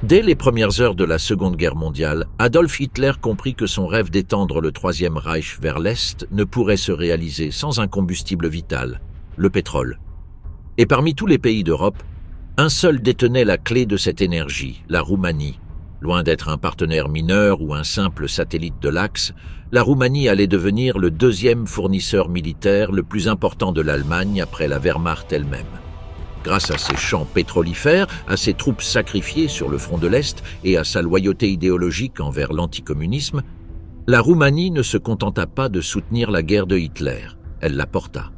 Dès les premières heures de la Seconde Guerre mondiale, Adolf Hitler comprit que son rêve d'étendre le Troisième Reich vers l'Est ne pourrait se réaliser sans un combustible vital, le pétrole. Et parmi tous les pays d'Europe, un seul détenait la clé de cette énergie, la Roumanie. Loin d'être un partenaire mineur ou un simple satellite de l'Axe, la Roumanie allait devenir le deuxième fournisseur militaire le plus important de l'Allemagne après la Wehrmacht elle-même. Grâce à ses champs pétrolifères, à ses troupes sacrifiées sur le front de l'Est et à sa loyauté idéologique envers l'anticommunisme, la Roumanie ne se contenta pas de soutenir la guerre de Hitler, elle la porta.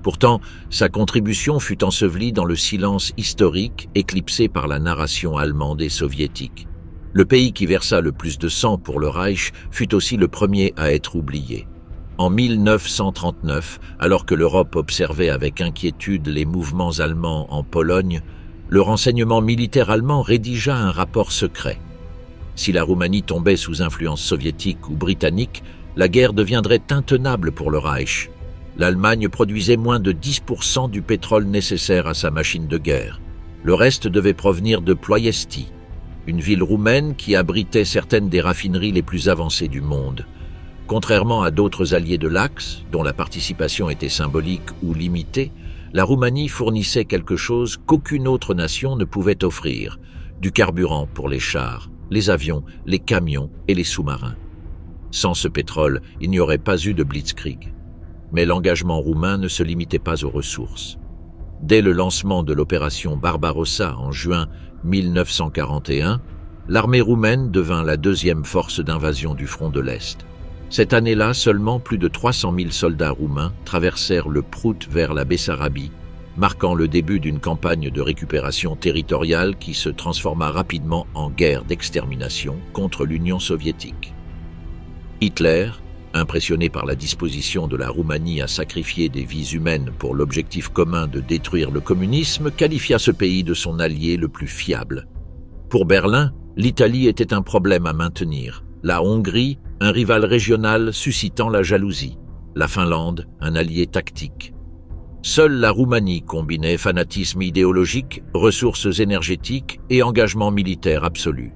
Pourtant, sa contribution fut ensevelie dans le silence historique éclipsé par la narration allemande et soviétique. Le pays qui versa le plus de sang pour le Reich fut aussi le premier à être oublié. En 1939, alors que l'Europe observait avec inquiétude les mouvements allemands en Pologne, le renseignement militaire allemand rédigea un rapport secret. Si la Roumanie tombait sous influence soviétique ou britannique, la guerre deviendrait intenable pour le Reich. L'Allemagne produisait moins de 10% du pétrole nécessaire à sa machine de guerre. Le reste devait provenir de Ploiesti, une ville roumaine qui abritait certaines des raffineries les plus avancées du monde. Contrairement à d'autres alliés de l'Axe, dont la participation était symbolique ou limitée, la Roumanie fournissait quelque chose qu'aucune autre nation ne pouvait offrir, du carburant pour les chars, les avions, les camions et les sous-marins. Sans ce pétrole, il n'y aurait pas eu de blitzkrieg. Mais l'engagement roumain ne se limitait pas aux ressources. Dès le lancement de l'opération Barbarossa en juin 1941, l'armée roumaine devint la deuxième force d'invasion du front de l'Est. Cette année-là, seulement plus de 300 000 soldats roumains traversèrent le Prout vers la Bessarabie, marquant le début d'une campagne de récupération territoriale qui se transforma rapidement en guerre d'extermination contre l'Union soviétique. Hitler, impressionné par la disposition de la Roumanie à sacrifier des vies humaines pour l'objectif commun de détruire le communisme, qualifia ce pays de son allié le plus fiable. Pour Berlin, l'Italie était un problème à maintenir, la Hongrie, un rival régional suscitant la jalousie, la Finlande, un allié tactique. Seule la Roumanie combinait fanatisme idéologique, ressources énergétiques et engagement militaire absolu.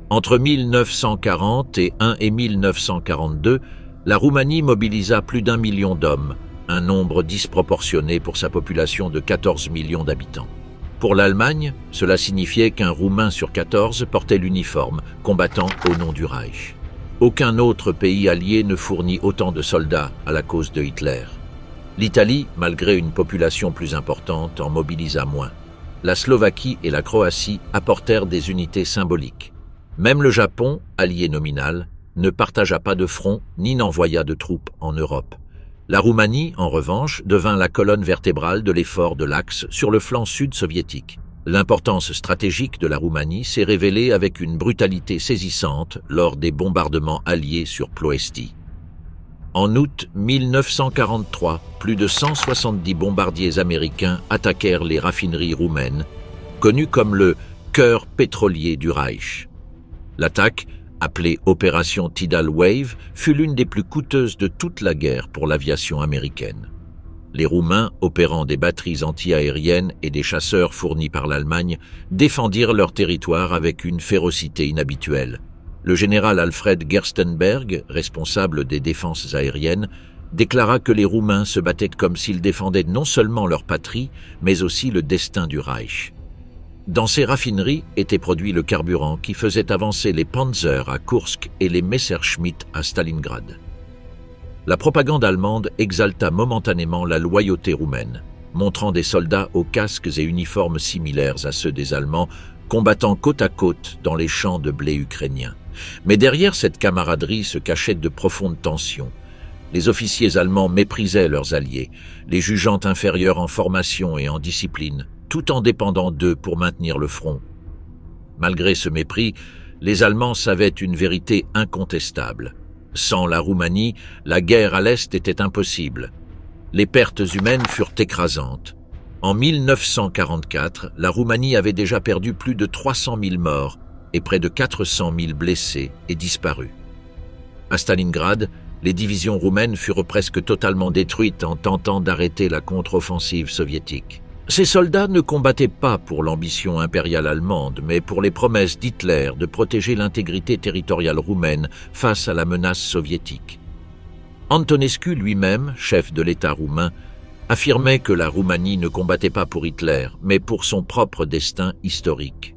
Entre 1941 et 1942, la Roumanie mobilisa plus d'1 million d'hommes, un nombre disproportionné pour sa population de 14 millions d'habitants. Pour l'Allemagne, cela signifiait qu'un Roumain sur 14 portait l'uniforme, combattant au nom du Reich. Aucun autre pays allié ne fournit autant de soldats à la cause de Hitler. L'Italie, malgré une population plus importante, en mobilisa moins. La Slovaquie et la Croatie apportèrent des unités symboliques. Même le Japon, allié nominal, ne partagea pas de front ni n'envoya de troupes en Europe. La Roumanie, en revanche, devint la colonne vertébrale de l'effort de l'Axe sur le flanc sud soviétique. L'importance stratégique de la Roumanie s'est révélée avec une brutalité saisissante lors des bombardements alliés sur Ploiesti. En août 1943, plus de 170 bombardiers américains attaquèrent les raffineries roumaines, connues comme le « cœur pétrolier du Reich ». L'attaque, appelée Opération Tidal Wave, fut l'une des plus coûteuses de toute la guerre pour l'aviation américaine. Les Roumains, opérant des batteries anti-aériennes et des chasseurs fournis par l'Allemagne, défendirent leur territoire avec une férocité inhabituelle. Le général Alfred Gerstenberg, responsable des défenses aériennes, déclara que les Roumains se battaient comme s'ils défendaient non seulement leur patrie, mais aussi le destin du Reich. Dans ces raffineries était produit le carburant qui faisait avancer les Panzer à Kursk et les Messerschmitt à Stalingrad. La propagande allemande exalta momentanément la loyauté roumaine, montrant des soldats aux casques et uniformes similaires à ceux des Allemands, combattant côte à côte dans les champs de blé ukrainiens. Mais derrière cette camaraderie se cachaient de profondes tensions. Les officiers allemands méprisaient leurs alliés, les jugeant inférieurs en formation et en discipline, tout en dépendant d'eux pour maintenir le front. Malgré ce mépris, les Allemands savaient une vérité incontestable. Sans la Roumanie, la guerre à l'Est était impossible. Les pertes humaines furent écrasantes. En 1944, la Roumanie avait déjà perdu plus de 300 000 morts et près de 400 000 blessés et disparus. À Stalingrad, les divisions roumaines furent presque totalement détruites en tentant d'arrêter la contre-offensive soviétique. Ces soldats ne combattaient pas pour l'ambition impériale allemande, mais pour les promesses d'Hitler de protéger l'intégrité territoriale roumaine face à la menace soviétique. Antonescu lui-même, chef de l'État roumain, affirmait que la Roumanie ne combattait pas pour Hitler, mais pour son propre destin historique.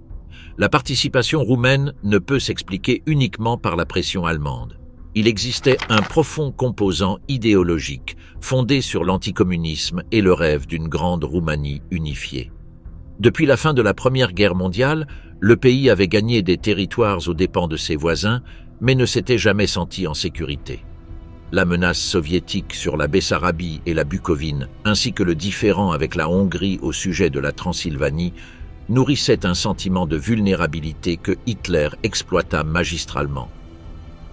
La participation roumaine ne peut s'expliquer uniquement par la pression allemande. Il existait un profond composant idéologique, fondé sur l'anticommunisme et le rêve d'une grande Roumanie unifiée. Depuis la fin de la Première Guerre mondiale, le pays avait gagné des territoires aux dépens de ses voisins, mais ne s'était jamais senti en sécurité. La menace soviétique sur la Bessarabie et la Bucovine, ainsi que le différend avec la Hongrie au sujet de la Transylvanie, nourrissait un sentiment de vulnérabilité que Hitler exploita magistralement.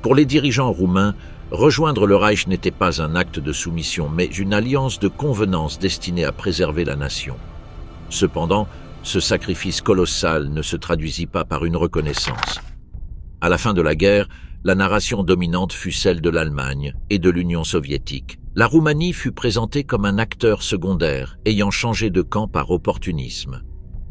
Pour les dirigeants roumains, rejoindre le Reich n'était pas un acte de soumission, mais une alliance de convenance destinée à préserver la nation. Cependant, ce sacrifice colossal ne se traduisit pas par une reconnaissance. À la fin de la guerre, la narration dominante fut celle de l'Allemagne et de l'Union soviétique. La Roumanie fut présentée comme un acteur secondaire, ayant changé de camp par opportunisme.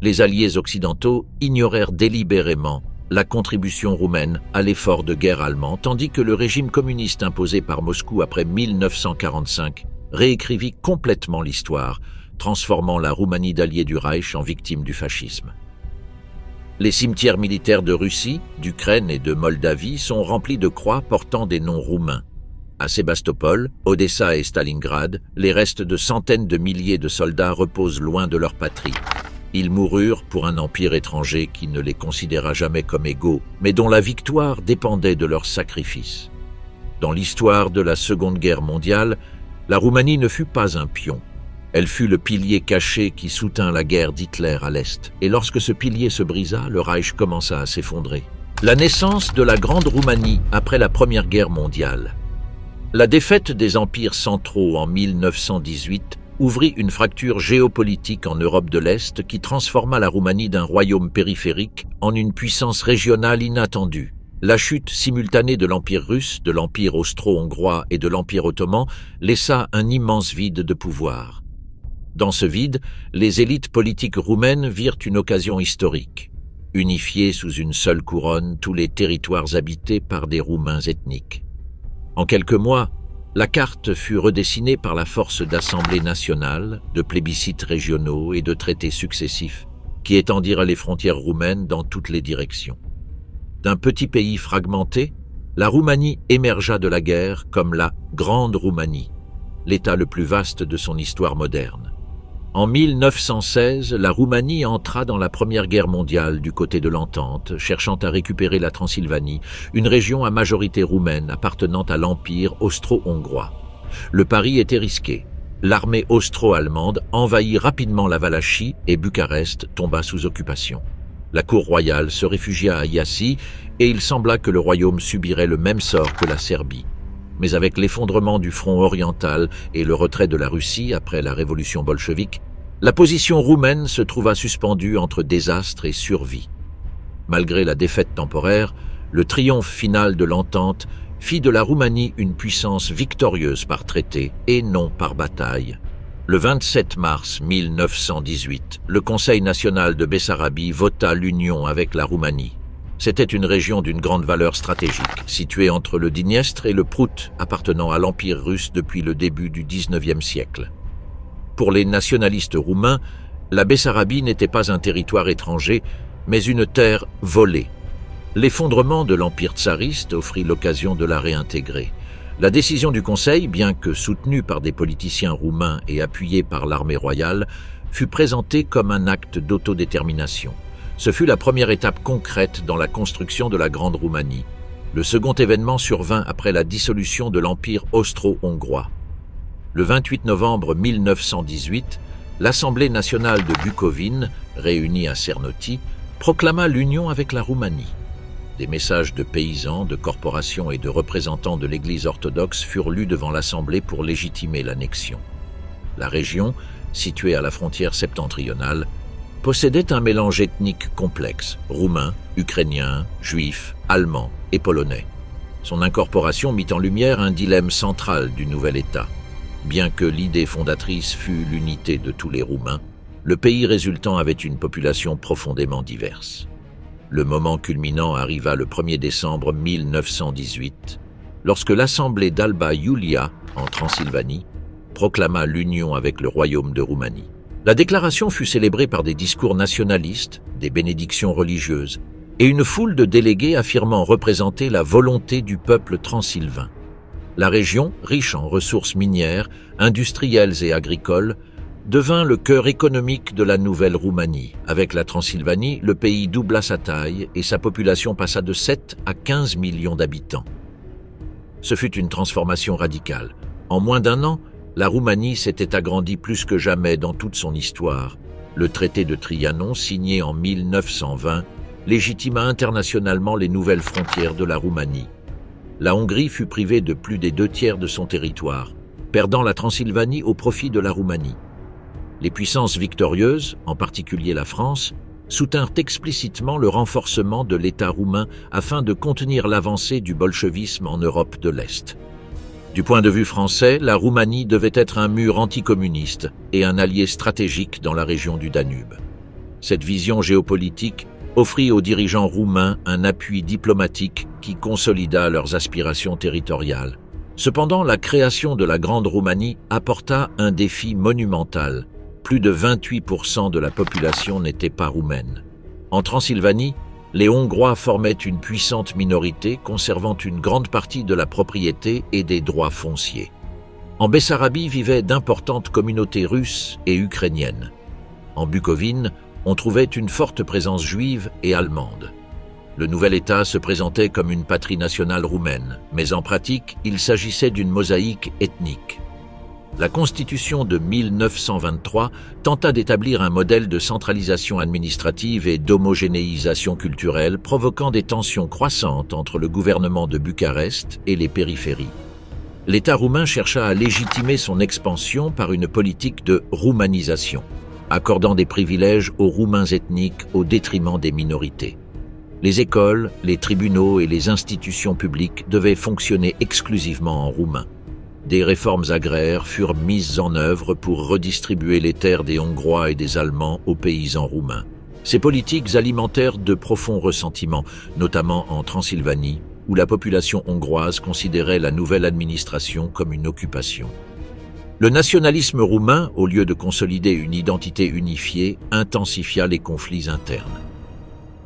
Les alliés occidentaux ignorèrent délibérément la contribution roumaine à l'effort de guerre allemand, tandis que le régime communiste imposé par Moscou après 1945 réécrivit complètement l'histoire, transformant la Roumanie d'allié du Reich en victime du fascisme. Les cimetières militaires de Russie, d'Ukraine et de Moldavie sont remplis de croix portant des noms roumains. À Sébastopol, Odessa et Stalingrad, les restes de centaines de milliers de soldats reposent loin de leur patrie. Ils moururent pour un empire étranger qui ne les considéra jamais comme égaux, mais dont la victoire dépendait de leur sacrifice. Dans l'histoire de la Seconde Guerre mondiale, la Roumanie ne fut pas un pion. Elle fut le pilier caché qui soutint la guerre d'Hitler à l'Est. Et lorsque ce pilier se brisa, le Reich commença à s'effondrer. La naissance de la Grande Roumanie après la Première Guerre mondiale. La défaite des empires centraux en 1918 ouvrit une fracture géopolitique en Europe de l'Est qui transforma la Roumanie d'un royaume périphérique en une puissance régionale inattendue. La chute simultanée de l'Empire russe, de l'Empire austro-hongrois et de l'Empire ottoman laissa un immense vide de pouvoir. Dans ce vide, les élites politiques roumaines virent une occasion historique. Unifier sous une seule couronne tous les territoires habités par des Roumains ethniques. En quelques mois, la carte fut redessinée par la force d'assemblées nationales, de plébiscites régionaux et de traités successifs qui étendirent les frontières roumaines dans toutes les directions. D'un petit pays fragmenté, la Roumanie émergea de la guerre comme la Grande Roumanie, l'état le plus vaste de son histoire moderne. En 1916, la Roumanie entra dans la Première Guerre mondiale du côté de l'Entente, cherchant à récupérer la Transylvanie, une région à majorité roumaine appartenant à l'Empire austro-hongrois. Le pari était risqué. L'armée austro-allemande envahit rapidement la Valachie et Bucarest tomba sous occupation. La cour royale se réfugia à Iași et il sembla que le royaume subirait le même sort que la Serbie. Mais avec l'effondrement du front oriental et le retrait de la Russie après la révolution bolchevique, la position roumaine se trouva suspendue entre désastre et survie. Malgré la défaite temporaire, le triomphe final de l'entente fit de la Roumanie une puissance victorieuse par traité et non par bataille. Le 27 mars 1918, le Conseil national de Bessarabie vota l'union avec la Roumanie. C'était une région d'une grande valeur stratégique, située entre le Dniestre et le Prout, appartenant à l'Empire russe depuis le début du XIXe siècle. Pour les nationalistes roumains, la Bessarabie n'était pas un territoire étranger, mais une terre volée. L'effondrement de l'Empire tsariste offrit l'occasion de la réintégrer. La décision du Conseil, bien que soutenue par des politiciens roumains et appuyée par l'armée royale, fut présentée comme un acte d'autodétermination. Ce fut la première étape concrète dans la construction de la Grande Roumanie. Le second événement survint après la dissolution de l'Empire austro-hongrois. Le 28 novembre 1918, l'Assemblée nationale de Bucovine, réunie à Cernoti, proclama l'union avec la Roumanie. Des messages de paysans, de corporations et de représentants de l'Église orthodoxe furent lus devant l'Assemblée pour légitimer l'annexion. La région, située à la frontière septentrionale, possédait un mélange ethnique complexe, roumain, ukrainien, juif, allemand et polonais. Son incorporation mit en lumière un dilemme central du nouvel État. Bien que l'idée fondatrice fût l'unité de tous les Roumains, le pays résultant avait une population profondément diverse. Le moment culminant arriva le 1er décembre 1918, lorsque l'Assemblée d'Alba Iulia, en Transylvanie, proclama l'union avec le royaume de Roumanie. La déclaration fut célébrée par des discours nationalistes, des bénédictions religieuses et une foule de délégués affirmant représenter la volonté du peuple transylvain. La région, riche en ressources minières, industrielles et agricoles, devint le cœur économique de la nouvelle Roumanie. Avec la Transylvanie, le pays doubla sa taille et sa population passa de 7 à 15 millions d'habitants. Ce fut une transformation radicale. En moins d'un an, la Roumanie s'était agrandie plus que jamais dans toute son histoire. Le traité de Trianon, signé en 1920, légitima internationalement les nouvelles frontières de la Roumanie. La Hongrie fut privée de plus des 2/3 de son territoire, perdant la Transylvanie au profit de la Roumanie. Les puissances victorieuses, en particulier la France, soutinrent explicitement le renforcement de l'État roumain afin de contenir l'avancée du bolchevisme en Europe de l'Est. Du point de vue français, la Roumanie devait être un mur anticommuniste et un allié stratégique dans la région du Danube. Cette vision géopolitique offrit aux dirigeants roumains un appui diplomatique qui consolida leurs aspirations territoriales. Cependant, la création de la Grande Roumanie apporta un défi monumental. Plus de 28% de la population n'était pas roumaine. En Transylvanie, les Hongrois formaient une puissante minorité conservant une grande partie de la propriété et des droits fonciers. En Bessarabie vivaient d'importantes communautés russes et ukrainiennes. En Bucovine, on trouvait une forte présence juive et allemande. Le nouvel État se présentait comme une patrie nationale roumaine, mais en pratique, il s'agissait d'une mosaïque ethnique. La Constitution de 1923 tenta d'établir un modèle de centralisation administrative et d'homogénéisation culturelle, provoquant des tensions croissantes entre le gouvernement de Bucarest et les périphéries. L'État roumain chercha à légitimer son expansion par une politique de roumanisation, accordant des privilèges aux Roumains ethniques au détriment des minorités. Les écoles, les tribunaux et les institutions publiques devaient fonctionner exclusivement en roumain. Des réformes agraires furent mises en œuvre pour redistribuer les terres des Hongrois et des Allemands aux paysans roumains. Ces politiques alimentèrent de profonds ressentiments, notamment en Transylvanie, où la population hongroise considérait la nouvelle administration comme une occupation. Le nationalisme roumain, au lieu de consolider une identité unifiée, intensifia les conflits internes.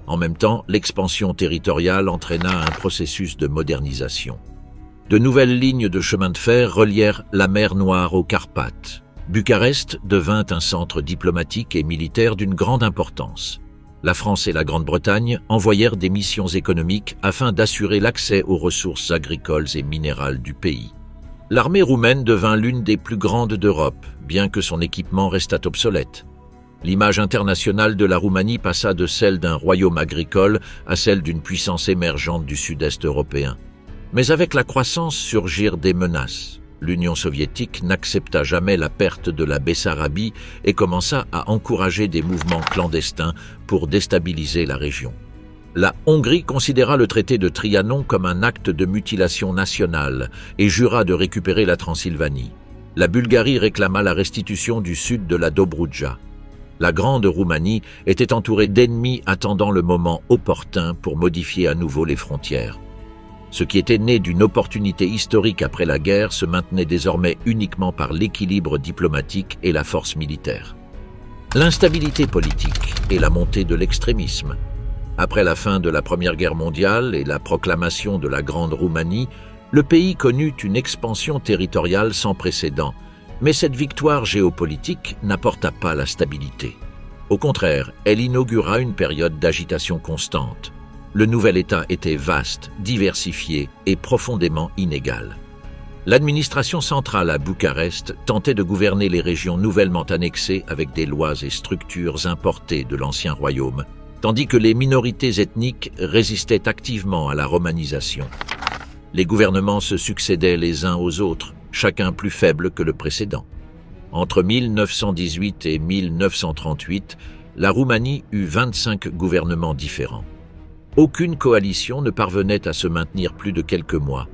En même temps, l'expansion territoriale entraîna un processus de modernisation. De nouvelles lignes de chemin de fer relièrent la mer Noire aux Carpates. Bucarest devint un centre diplomatique et militaire d'une grande importance. La France et la Grande-Bretagne envoyèrent des missions économiques afin d'assurer l'accès aux ressources agricoles et minérales du pays. L'armée roumaine devint l'une des plus grandes d'Europe, bien que son équipement restât obsolète. L'image internationale de la Roumanie passa de celle d'un royaume agricole à celle d'une puissance émergente du sud-est européen. Mais avec la croissance surgirent des menaces. L'Union soviétique n'accepta jamais la perte de la Bessarabie et commença à encourager des mouvements clandestins pour déstabiliser la région. La Hongrie considéra le traité de Trianon comme un acte de mutilation nationale et jura de récupérer la Transylvanie. La Bulgarie réclama la restitution du sud de la Dobroudja. La Grande Roumanie était entourée d'ennemis attendant le moment opportun pour modifier à nouveau les frontières. Ce qui était né d'une opportunité historique après la guerre se maintenait désormais uniquement par l'équilibre diplomatique et la force militaire. L'instabilité politique et la montée de l'extrémisme. Après la fin de la Première Guerre mondiale et la proclamation de la Grande Roumanie, le pays connut une expansion territoriale sans précédent, mais cette victoire géopolitique n'apporta pas la stabilité. Au contraire, elle inaugura une période d'agitation constante. Le nouvel État était vaste, diversifié et profondément inégal. L'administration centrale à Bucarest tentait de gouverner les régions nouvellement annexées avec des lois et structures importées de l'ancien royaume, tandis que les minorités ethniques résistaient activement à la romanisation. Les gouvernements se succédaient les uns aux autres, chacun plus faible que le précédent. Entre 1918 et 1938, la Roumanie eut 25 gouvernements différents. Aucune coalition ne parvenait à se maintenir plus de quelques mois.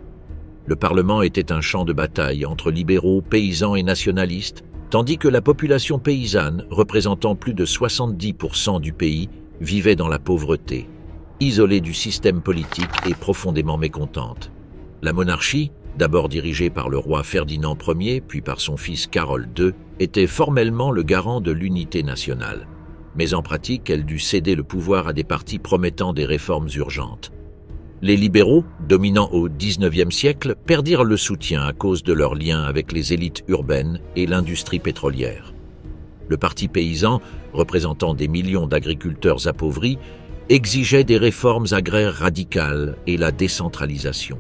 Le Parlement était un champ de bataille entre libéraux, paysans et nationalistes, tandis que la population paysanne, représentant plus de 70% du pays, vivait dans la pauvreté, isolée du système politique et profondément mécontente. La monarchie, d'abord dirigée par le roi Ferdinand Ier, puis par son fils Carol II, était formellement le garant de l'unité nationale. Mais en pratique, elle dut céder le pouvoir à des partis promettant des réformes urgentes. Les libéraux, dominants au XIXe siècle, perdirent le soutien à cause de leurs liens avec les élites urbaines et l'industrie pétrolière. Le parti paysan, représentant des millions d'agriculteurs appauvris, exigeait des réformes agraires radicales et la décentralisation.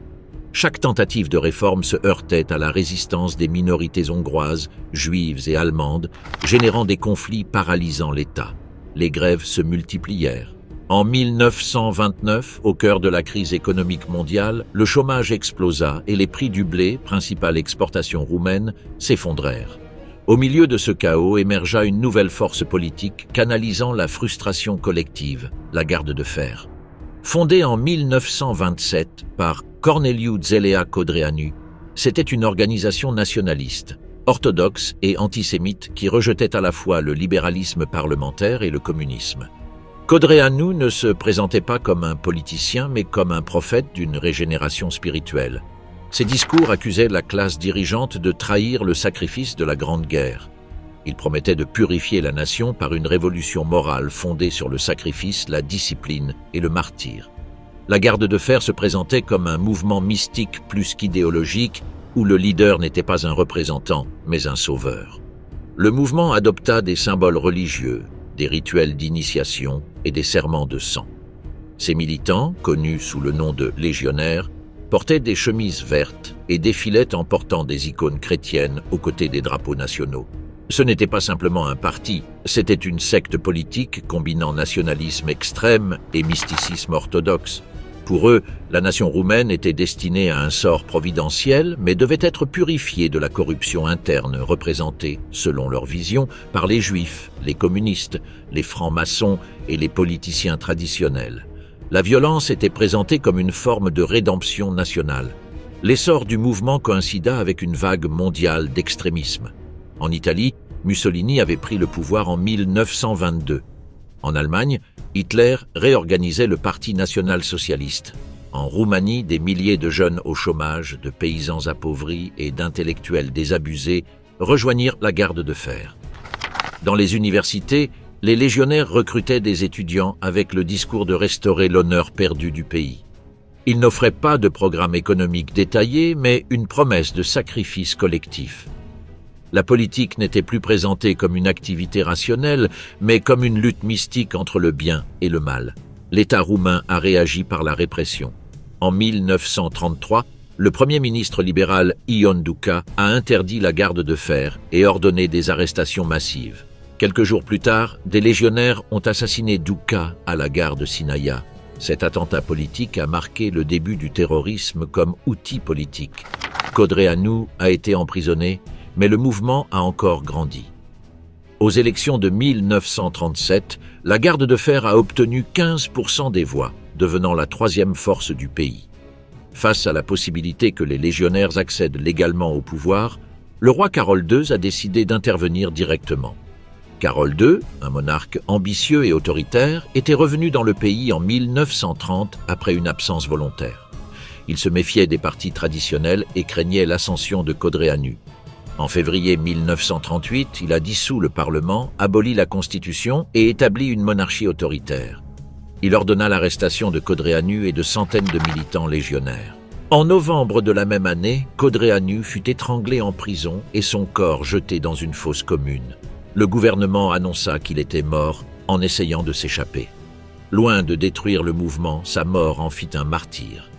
Chaque tentative de réforme se heurtait à la résistance des minorités hongroises, juives et allemandes, générant des conflits paralysant l'État. Les grèves se multiplièrent. En 1929, au cœur de la crise économique mondiale, le chômage explosa et les prix du blé, principale exportation roumaine, s'effondrèrent. Au milieu de ce chaos émergea une nouvelle force politique canalisant la frustration collective, la Garde de fer. Fondée en 1927 par Corneliu Zelea Codreanu, c'était une organisation nationaliste, orthodoxe et antisémite qui rejetait à la fois le libéralisme parlementaire et le communisme. Codreanu ne se présentait pas comme un politicien, mais comme un prophète d'une régénération spirituelle. Ses discours accusaient la classe dirigeante de trahir le sacrifice de la Grande Guerre. Il promettait de purifier la nation par une révolution morale fondée sur le sacrifice, la discipline et le martyre. La Garde de fer se présentait comme un mouvement mystique plus qu'idéologique, où le leader n'était pas un représentant, mais un sauveur. Le mouvement adopta des symboles religieux, des rituels d'initiation et des serments de sang. Ces militants, connus sous le nom de légionnaires, portaient des chemises vertes et défilaient en portant des icônes chrétiennes aux côtés des drapeaux nationaux. Ce n'était pas simplement un parti, c'était une secte politique combinant nationalisme extrême et mysticisme orthodoxe. Pour eux, la nation roumaine était destinée à un sort providentiel, mais devait être purifiée de la corruption interne représentée, selon leur vision, par les juifs, les communistes, les francs-maçons et les politiciens traditionnels. La violence était présentée comme une forme de rédemption nationale. L'essor du mouvement coïncida avec une vague mondiale d'extrémisme. En Italie, Mussolini avait pris le pouvoir en 1922. En Allemagne, Hitler réorganisait le Parti national-socialiste. En Roumanie, des milliers de jeunes au chômage, de paysans appauvris et d'intellectuels désabusés rejoignirent la Garde de fer. Dans les universités, les légionnaires recrutaient des étudiants avec le discours de restaurer l'honneur perdu du pays. Ils n'offraient pas de programme économique détaillé, mais une promesse de sacrifice collectif. La politique n'était plus présentée comme une activité rationnelle, mais comme une lutte mystique entre le bien et le mal. L'État roumain a réagi par la répression. En 1933, le premier ministre libéral Ion Duca a interdit la Garde de fer et ordonné des arrestations massives. Quelques jours plus tard, des légionnaires ont assassiné Duca à la gare de Sinaia. Cet attentat politique a marqué le début du terrorisme comme outil politique. Codreanu a été emprisonné, mais le mouvement a encore grandi. Aux élections de 1937, la Garde de fer a obtenu 15% des voix, devenant la troisième force du pays. Face à la possibilité que les légionnaires accèdent légalement au pouvoir, le roi Carol II a décidé d'intervenir directement. Carol II, un monarque ambitieux et autoritaire, était revenu dans le pays en 1930 après une absence volontaire. Il se méfiait des partis traditionnels et craignait l'ascension de Codreanu. En février 1938, il a dissous le Parlement, aboli la Constitution et établi une monarchie autoritaire. Il ordonna l'arrestation de Codreanu et de centaines de militants légionnaires. En novembre de la même année, Codreanu fut étranglé en prison et son corps jeté dans une fosse commune. Le gouvernement annonça qu'il était mort en essayant de s'échapper. Loin de détruire le mouvement, sa mort en fit un martyr.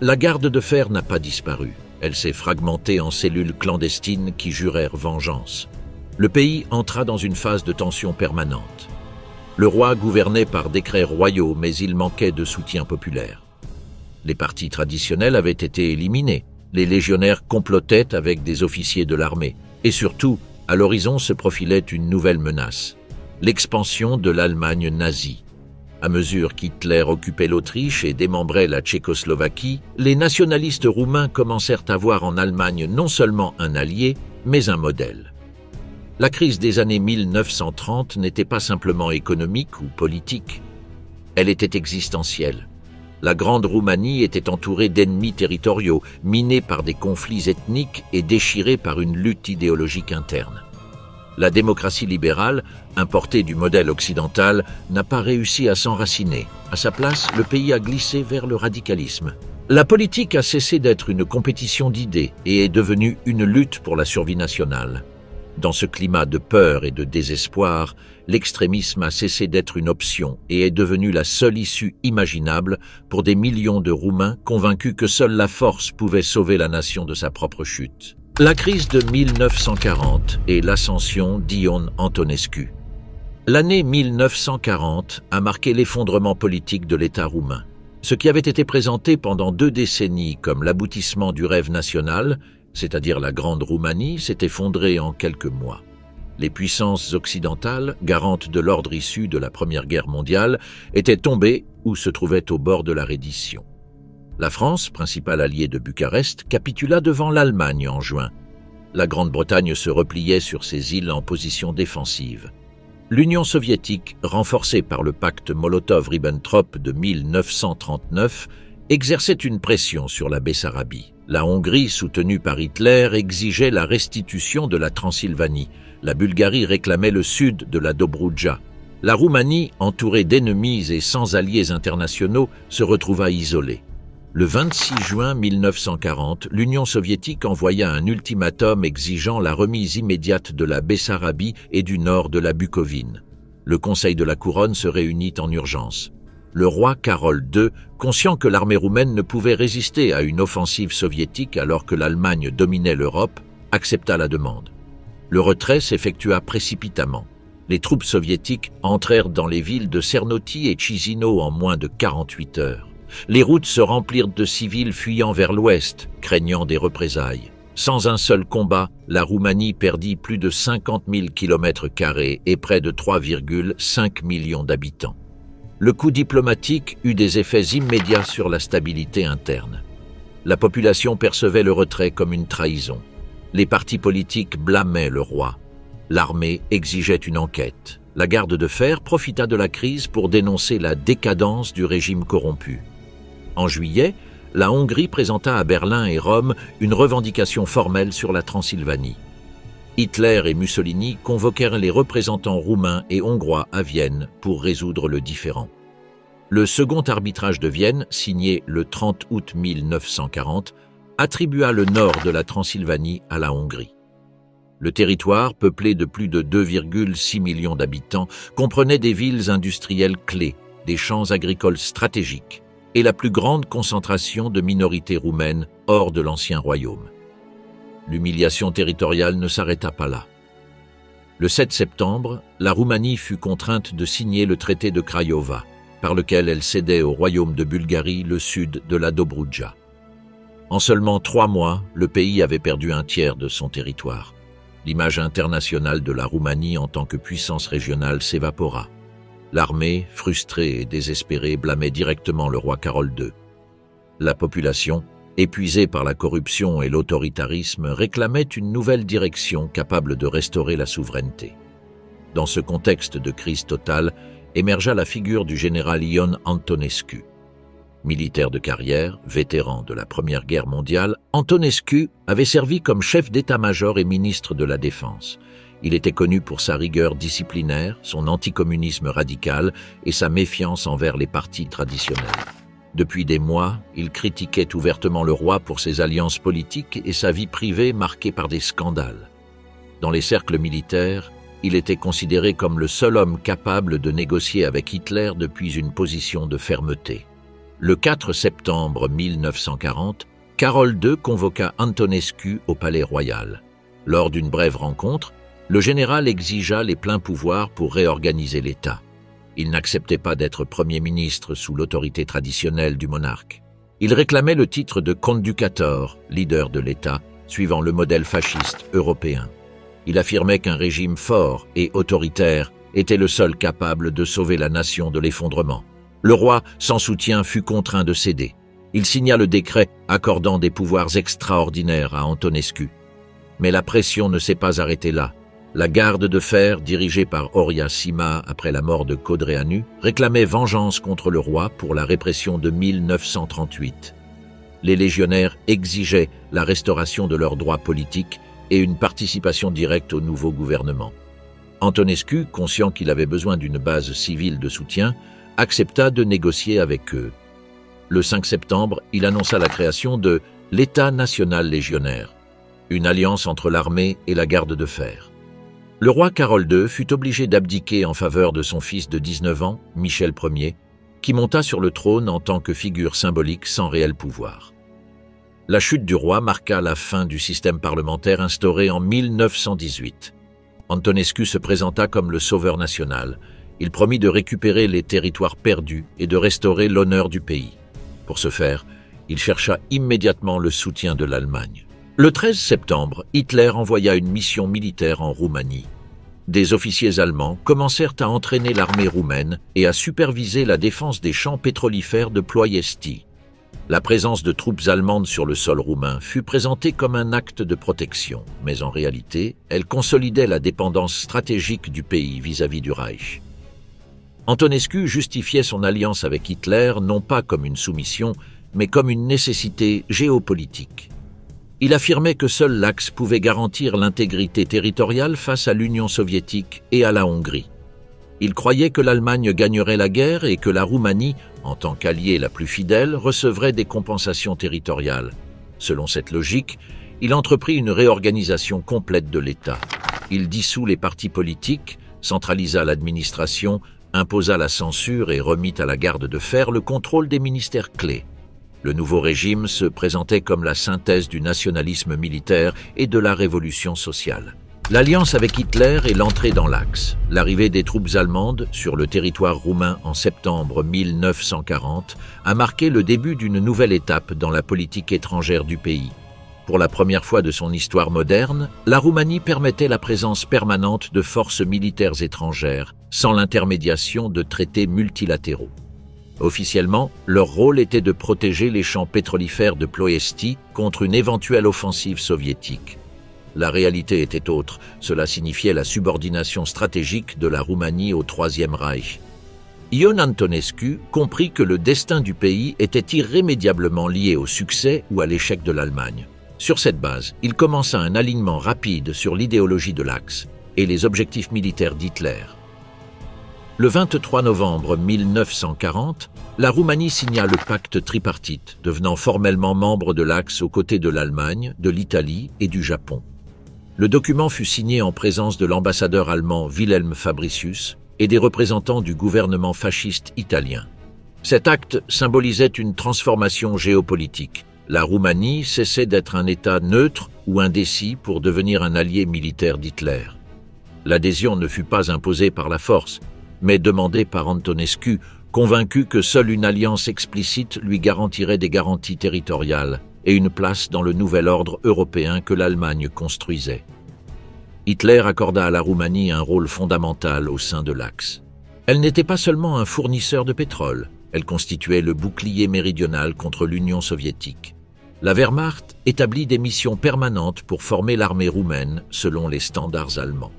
La Garde de fer n'a pas disparu. Elle s'est fragmentée en cellules clandestines qui jurèrent vengeance. Le pays entra dans une phase de tension permanente. Le roi gouvernait par décrets royaux, mais il manquait de soutien populaire. Les partis traditionnels avaient été éliminés. Les légionnaires complotaient avec des officiers de l'armée. Et surtout, à l'horizon se profilait une nouvelle menace, l'expansion de l'Allemagne nazie. À mesure qu'Hitler occupait l'Autriche et démembrait la Tchécoslovaquie, les nationalistes roumains commencèrent à voir en Allemagne non seulement un allié, mais un modèle. La crise des années 1930 n'était pas simplement économique ou politique. Elle était existentielle. La Grande Roumanie était entourée d'ennemis territoriaux, minée par des conflits ethniques et déchirée par une lutte idéologique interne. La démocratie libérale, importée du modèle occidental, n'a pas réussi à s'enraciner. À sa place, le pays a glissé vers le radicalisme. La politique a cessé d'être une compétition d'idées et est devenue une lutte pour la survie nationale. Dans ce climat de peur et de désespoir, l'extrémisme a cessé d'être une option et est devenu la seule issue imaginable pour des millions de Roumains convaincus que seule la force pouvait sauver la nation de sa propre chute. La crise de 1940 et l'ascension d'Ion Antonescu. L'année 1940 a marqué l'effondrement politique de l'État roumain. Ce qui avait été présenté pendant 2 décennies comme l'aboutissement du rêve national, c'est-à-dire la Grande Roumanie, s'est effondré en quelques mois. Les puissances occidentales, garantes de l'ordre issu de la Première Guerre mondiale, étaient tombées ou se trouvaient au bord de la reddition. La France, principal allié de Bucarest, capitula devant l'Allemagne en juin. La Grande-Bretagne se repliait sur ses îles en position défensive. L'Union soviétique, renforcée par le pacte Molotov-Ribbentrop de 1939, exerçait une pression sur la Bessarabie. La Hongrie, soutenue par Hitler, exigeait la restitution de la Transylvanie. La Bulgarie réclamait le sud de la Dobroudja. La Roumanie, entourée d'ennemis et sans alliés internationaux, se retrouva isolée. Le 26 juin 1940, l'Union soviétique envoya un ultimatum exigeant la remise immédiate de la Bessarabie et du nord de la Bucovine. Le Conseil de la Couronne se réunit en urgence. Le roi Carol II, conscient que l'armée roumaine ne pouvait résister à une offensive soviétique alors que l'Allemagne dominait l'Europe, accepta la demande. Le retrait s'effectua précipitamment. Les troupes soviétiques entrèrent dans les villes de Cernoti et Chisinau en moins de 48 heures. Les routes se remplirent de civils fuyant vers l'ouest, craignant des représailles. Sans un seul combat, la Roumanie perdit plus de 50 000 km² et près de 3,5 millions d'habitants. Le coup diplomatique eut des effets immédiats sur la stabilité interne. La population percevait le retrait comme une trahison. Les partis politiques blâmaient le roi. L'armée exigeait une enquête. La garde de fer profita de la crise pour dénoncer la décadence du régime corrompu. En juillet, la Hongrie présenta à Berlin et Rome une revendication formelle sur la Transylvanie. Hitler et Mussolini convoquèrent les représentants roumains et hongrois à Vienne pour résoudre le différend. Le second arbitrage de Vienne, signé le 30 août 1940, attribua le nord de la Transylvanie à la Hongrie. Le territoire, peuplé de plus de 2,6 millions d'habitants, comprenait des villes industrielles clés, des champs agricoles stratégiques et la plus grande concentration de minorités roumaines hors de l'ancien royaume. L'humiliation territoriale ne s'arrêta pas là. Le 7 septembre, la Roumanie fut contrainte de signer le traité de Craiova, par lequel elle cédait au royaume de Bulgarie le sud de la Dobroudja. En seulement 3 mois, le pays avait perdu un tiers de son territoire. L'image internationale de la Roumanie en tant que puissance régionale s'évapora. L'armée, frustrée et désespérée, blâmait directement le roi Carol II. La population, épuisée par la corruption et l'autoritarisme, réclamait une nouvelle direction capable de restaurer la souveraineté. Dans ce contexte de crise totale, émergea la figure du général Ion Antonescu. Militaire de carrière, vétéran de la Première Guerre mondiale, Antonescu avait servi comme chef d'état-major et ministre de la Défense. Il était connu pour sa rigueur disciplinaire, son anticommunisme radical et sa méfiance envers les partis traditionnels. Depuis des mois, il critiquait ouvertement le roi pour ses alliances politiques et sa vie privée marquée par des scandales. Dans les cercles militaires, il était considéré comme le seul homme capable de négocier avec Hitler depuis une position de fermeté. Le 4 septembre 1940, Carol II convoqua Antonescu au palais royal. Lors d'une brève rencontre, le général exigea les pleins pouvoirs pour réorganiser l'État. Il n'acceptait pas d'être Premier ministre sous l'autorité traditionnelle du monarque. Il réclamait le titre de conducator, leader de l'État, suivant le modèle fasciste européen. Il affirmait qu'un régime fort et autoritaire était le seul capable de sauver la nation de l'effondrement. Le roi, sans soutien, fut contraint de céder. Il signa le décret accordant des pouvoirs extraordinaires à Antonescu. Mais la pression ne s'est pas arrêtée là. La garde de fer, dirigée par Horia Sima après la mort de Codreanu, réclamait vengeance contre le roi pour la répression de 1938. Les légionnaires exigeaient la restauration de leurs droits politiques et une participation directe au nouveau gouvernement. Antonescu, conscient qu'il avait besoin d'une base civile de soutien, accepta de négocier avec eux. Le 5 septembre, il annonça la création de l'État national légionnaire, une alliance entre l'armée et la garde de fer. Le roi Carol II fut obligé d'abdiquer en faveur de son fils de 19 ans, Michel Ier, qui monta sur le trône en tant que figure symbolique sans réel pouvoir. La chute du roi marqua la fin du système parlementaire instauré en 1918. Antonescu se présenta comme le sauveur national. Il promit de récupérer les territoires perdus et de restaurer l'honneur du pays. Pour ce faire, il chercha immédiatement le soutien de l'Allemagne. Le 13 septembre, Hitler envoya une mission militaire en Roumanie. Des officiers allemands commencèrent à entraîner l'armée roumaine et à superviser la défense des champs pétrolifères de Ploiesti. La présence de troupes allemandes sur le sol roumain fut présentée comme un acte de protection, mais en réalité, elle consolidait la dépendance stratégique du pays vis-à-vis du Reich. Antonescu justifiait son alliance avec Hitler non pas comme une soumission, mais comme une nécessité géopolitique. Il affirmait que seul l'Axe pouvait garantir l'intégrité territoriale face à l'Union soviétique et à la Hongrie. Il croyait que l'Allemagne gagnerait la guerre et que la Roumanie, en tant qu'alliée la plus fidèle, recevrait des compensations territoriales. Selon cette logique, il entreprit une réorganisation complète de l'État. Il dissout les partis politiques, centralisa l'administration, imposa la censure et remit à la garde de fer le contrôle des ministères clés. Le nouveau régime se présentait comme la synthèse du nationalisme militaire et de la révolution sociale. L'alliance avec Hitler et l'entrée dans l'Axe, l'arrivée des troupes allemandes sur le territoire roumain en septembre 1940 a marqué le début d'une nouvelle étape dans la politique étrangère du pays. Pour la première fois de son histoire moderne, la Roumanie permettait la présence permanente de forces militaires étrangères, sans l'intermédiation de traités multilatéraux. Officiellement, leur rôle était de protéger les champs pétrolifères de Ploiesti contre une éventuelle offensive soviétique. La réalité était autre, cela signifiait la subordination stratégique de la Roumanie au Troisième Reich. Ion Antonescu comprit que le destin du pays était irrémédiablement lié au succès ou à l'échec de l'Allemagne. Sur cette base, il commença un alignement rapide sur l'idéologie de l'Axe et les objectifs militaires d'Hitler. Le 23 novembre 1940, la Roumanie signa le pacte tripartite, devenant formellement membre de l'Axe aux côtés de l'Allemagne, de l'Italie et du Japon. Le document fut signé en présence de l'ambassadeur allemand Wilhelm Fabricius et des représentants du gouvernement fasciste italien. Cet acte symbolisait une transformation géopolitique. La Roumanie cessait d'être un État neutre ou indécis pour devenir un allié militaire d'Hitler. L'adhésion ne fut pas imposée par la force, mais demandée par Antonescu, convaincu que seule une alliance explicite lui garantirait des garanties territoriales et une place dans le nouvel ordre européen que l'Allemagne construisait. Hitler accorda à la Roumanie un rôle fondamental au sein de l'Axe. Elle n'était pas seulement un fournisseur de pétrole, elle constituait le bouclier méridional contre l'Union soviétique. La Wehrmacht établit des missions permanentes pour former l'armée roumaine selon les standards allemands.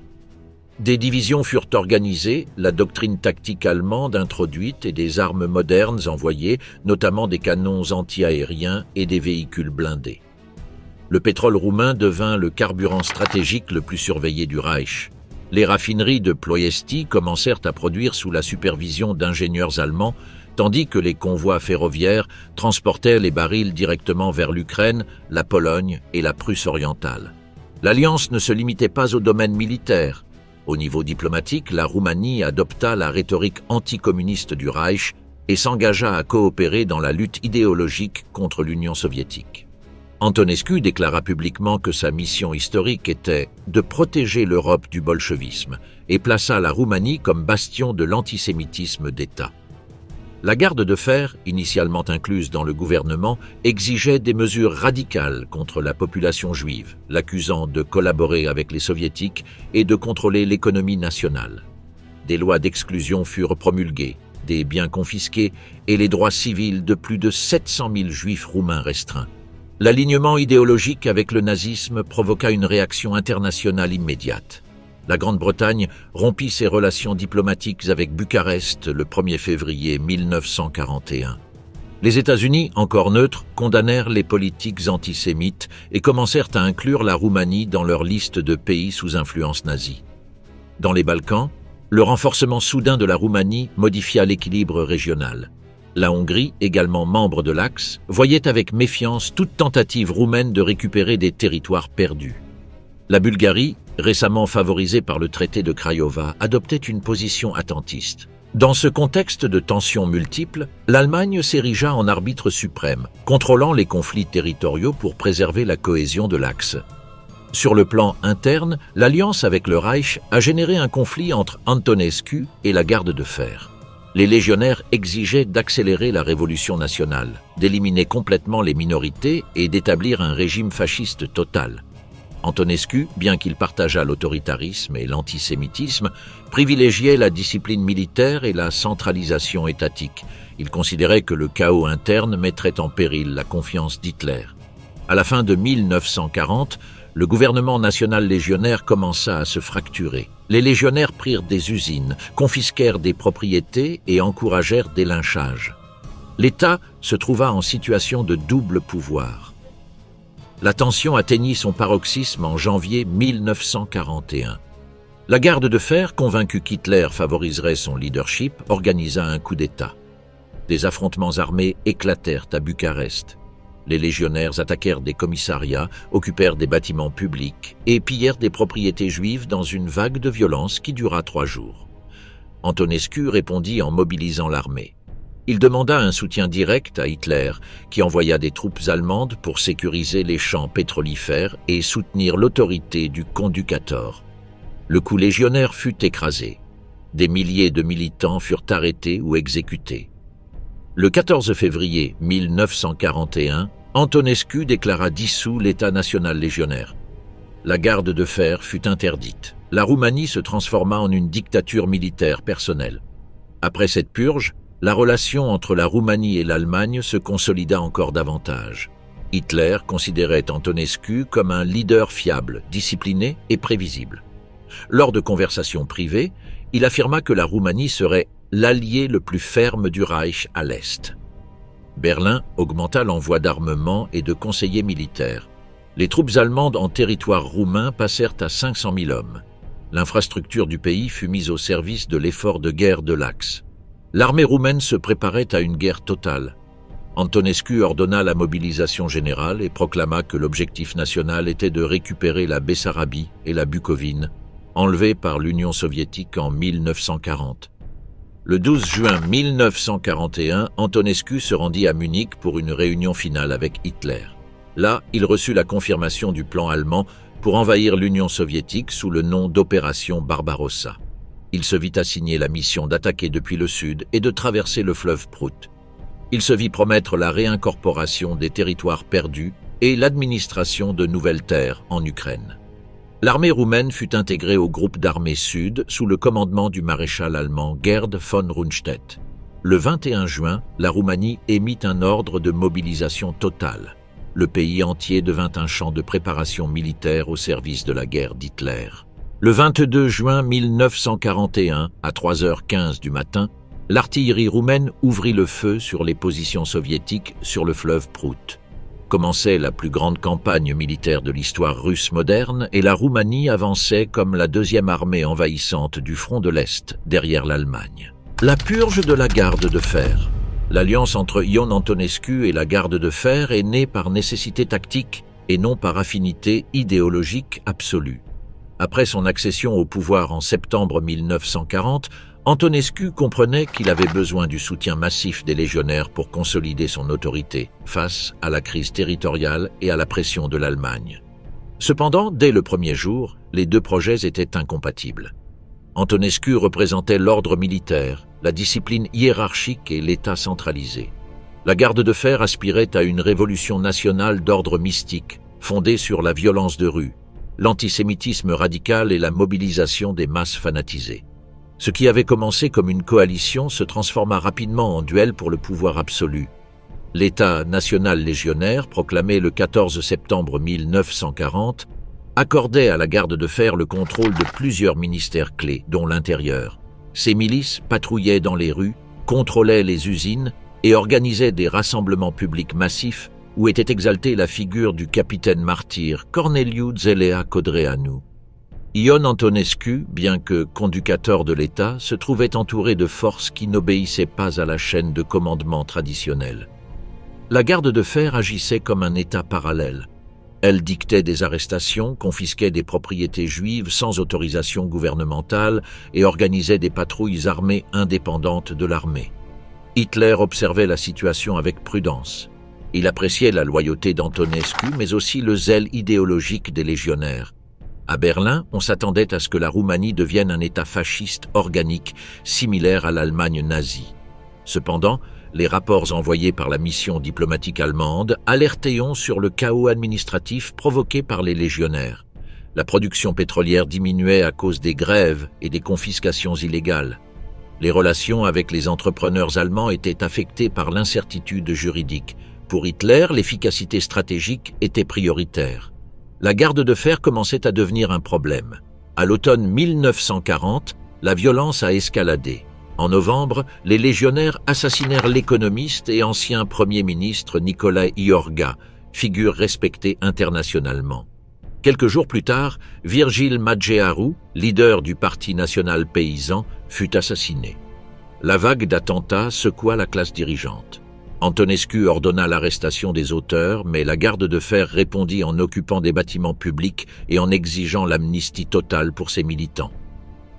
Des divisions furent organisées, la doctrine tactique allemande introduite et des armes modernes envoyées, notamment des canons anti-aériens et des véhicules blindés. Le pétrole roumain devint le carburant stratégique le plus surveillé du Reich. Les raffineries de Ploiesti commencèrent à produire sous la supervision d'ingénieurs allemands, tandis que les convois ferroviaires transportaient les barils directement vers l'Ukraine, la Pologne et la Prusse orientale. L'alliance ne se limitait pas au domaine militaire. Au niveau diplomatique, la Roumanie adopta la rhétorique anticommuniste du Reich et s'engagea à coopérer dans la lutte idéologique contre l'Union soviétique. Antonescu déclara publiquement que sa mission historique était de protéger l'Europe du bolchevisme et plaça la Roumanie comme bastion de l'antisémitisme d'État. La garde de fer, initialement incluse dans le gouvernement, exigeait des mesures radicales contre la population juive, l'accusant de collaborer avec les soviétiques et de contrôler l'économie nationale. Des lois d'exclusion furent promulguées, des biens confisqués et les droits civils de plus de 700 000 juifs roumains restreints. L'alignement idéologique avec le nazisme provoqua une réaction internationale immédiate. La Grande-Bretagne rompit ses relations diplomatiques avec Bucarest le 1er février 1941. Les États-Unis, encore neutres, condamnèrent les politiques antisémites et commencèrent à inclure la Roumanie dans leur liste de pays sous influence nazie. Dans les Balkans, le renforcement soudain de la Roumanie modifia l'équilibre régional. La Hongrie, également membre de l'Axe, voyait avec méfiance toute tentative roumaine de récupérer des territoires perdus. La Bulgarie, récemment favorisée par le traité de Craiova, adoptait une position attentiste. Dans ce contexte de tensions multiples, l'Allemagne s'érigea en arbitre suprême, contrôlant les conflits territoriaux pour préserver la cohésion de l'Axe. Sur le plan interne, l'alliance avec le Reich a généré un conflit entre Antonescu et la Garde de fer. Les légionnaires exigeaient d'accélérer la révolution nationale, d'éliminer complètement les minorités et d'établir un régime fasciste total. Antonescu, bien qu'il partageât l'autoritarisme et l'antisémitisme, privilégiait la discipline militaire et la centralisation étatique. Il considérait que le chaos interne mettrait en péril la confiance d'Hitler. À la fin de 1940, le gouvernement national légionnaire commença à se fracturer. Les légionnaires prirent des usines, confisquèrent des propriétés et encouragèrent des lynchages. L'État se trouva en situation de double pouvoir. La tension atteignit son paroxysme en janvier 1941. La Garde de fer, convaincue qu'Hitler favoriserait son leadership, organisa un coup d'État. Des affrontements armés éclatèrent à Bucarest. Les légionnaires attaquèrent des commissariats, occupèrent des bâtiments publics et pillèrent des propriétés juives dans une vague de violence qui dura 3 jours. Antonescu répondit en mobilisant l'armée. Il demanda un soutien direct à Hitler, qui envoya des troupes allemandes pour sécuriser les champs pétrolifères et soutenir l'autorité du Conducator. Le coup légionnaire fut écrasé. Des milliers de militants furent arrêtés ou exécutés. Le 14 février 1941, Antonescu déclara dissous l'État national légionnaire. La Garde de fer fut interdite. La Roumanie se transforma en une dictature militaire personnelle. Après cette purge, la relation entre la Roumanie et l'Allemagne se consolida encore davantage. Hitler considérait Antonescu comme un leader fiable, discipliné et prévisible. Lors de conversations privées, il affirma que la Roumanie serait l'allié le plus ferme du Reich à l'Est. Berlin augmenta l'envoi d'armement et de conseillers militaires. Les troupes allemandes en territoire roumain passèrent à 500 000 hommes. L'infrastructure du pays fut mise au service de l'effort de guerre de l'Axe. L'armée roumaine se préparait à une guerre totale. Antonescu ordonna la mobilisation générale et proclama que l'objectif national était de récupérer la Bessarabie et la Bucovine, enlevées par l'Union soviétique en 1940. Le 12 juin 1941, Antonescu se rendit à Munich pour une réunion finale avec Hitler. Là, il reçut la confirmation du plan allemand pour envahir l'Union soviétique sous le nom d'Opération Barbarossa. Il se vit assigner la mission d'attaquer depuis le sud et de traverser le fleuve Prout. Il se vit promettre la réincorporation des territoires perdus et l'administration de nouvelles terres en Ukraine. L'armée roumaine fut intégrée au groupe d'armées sud sous le commandement du maréchal allemand Gerd von Rundstedt. Le 21 juin, la Roumanie émit un ordre de mobilisation totale. Le pays entier devint un champ de préparation militaire au service de la guerre d'Hitler. Le 22 juin 1941, à 3h15 du matin, l'artillerie roumaine ouvrit le feu sur les positions soviétiques sur le fleuve Prout. Commençait la plus grande campagne militaire de l'histoire russe moderne et la Roumanie avançait comme la deuxième armée envahissante du front de l'Est, derrière l'Allemagne. La purge de la Garde de fer. L'alliance entre Ion Antonescu et la Garde de fer est née par nécessité tactique et non par affinité idéologique absolue. Après son accession au pouvoir en septembre 1940, Antonescu comprenait qu'il avait besoin du soutien massif des légionnaires pour consolider son autorité face à la crise territoriale et à la pression de l'Allemagne. Cependant, dès le premier jour, les deux projets étaient incompatibles. Antonescu représentait l'ordre militaire, la discipline hiérarchique et l'État centralisé. La Garde de fer aspirait à une révolution nationale d'ordre mystique, fondée sur la violence de rue, l'antisémitisme radical et la mobilisation des masses fanatisées. Ce qui avait commencé comme une coalition se transforma rapidement en duel pour le pouvoir absolu. L'État national légionnaire, proclamé le 14 septembre 1940, accordait à la garde de fer le contrôle de plusieurs ministères clés, dont l'Intérieur. Ces milices patrouillaient dans les rues, contrôlaient les usines et organisaient des rassemblements publics massifs où était exaltée la figure du capitaine martyr Corneliu Zelea Codreanu. Ion Antonescu, bien que conducateur de l'État, se trouvait entouré de forces qui n'obéissaient pas à la chaîne de commandement traditionnelle. La garde de fer agissait comme un État parallèle. Elle dictait des arrestations, confisquait des propriétés juives sans autorisation gouvernementale et organisait des patrouilles armées indépendantes de l'armée. Hitler observait la situation avec prudence. Il appréciait la loyauté d'Antonescu, mais aussi le zèle idéologique des légionnaires. À Berlin, on s'attendait à ce que la Roumanie devienne un État fasciste organique, similaire à l'Allemagne nazie. Cependant, les rapports envoyés par la mission diplomatique allemande alertaient sur le chaos administratif provoqué par les légionnaires. La production pétrolière diminuait à cause des grèves et des confiscations illégales. Les relations avec les entrepreneurs allemands étaient affectées par l'incertitude juridique. Pour Hitler, l'efficacité stratégique était prioritaire. La garde de fer commençait à devenir un problème. À l'automne 1940, la violence a escaladé. En novembre, les légionnaires assassinèrent l'économiste et ancien Premier ministre Nicolae Iorga, figure respectée internationalement. Quelques jours plus tard, Virgil Maggearu, leader du Parti national paysan, fut assassiné. La vague d'attentats secoua la classe dirigeante. Antonescu ordonna l'arrestation des auteurs, mais la garde de fer répondit en occupant des bâtiments publics et en exigeant l'amnistie totale pour ses militants.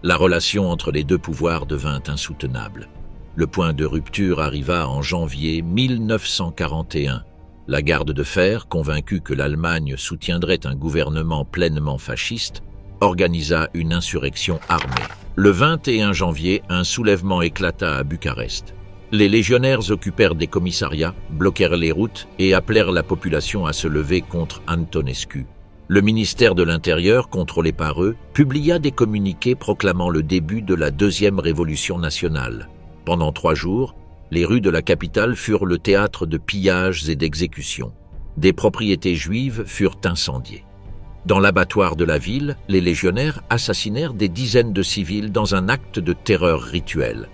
La relation entre les deux pouvoirs devint insoutenable. Le point de rupture arriva en janvier 1941. La garde de fer, convaincue que l'Allemagne soutiendrait un gouvernement pleinement fasciste, organisa une insurrection armée. Le 21 janvier, un soulèvement éclata à Bucarest. Les légionnaires occupèrent des commissariats, bloquèrent les routes et appelèrent la population à se lever contre Antonescu. Le ministère de l'Intérieur, contrôlé par eux, publia des communiqués proclamant le début de la deuxième révolution nationale. Pendant 3 jours, les rues de la capitale furent le théâtre de pillages et d'exécutions. Des propriétés juives furent incendiées. Dans l'abattoir de la ville, les légionnaires assassinèrent des dizaines de civils dans un acte de terreur rituel.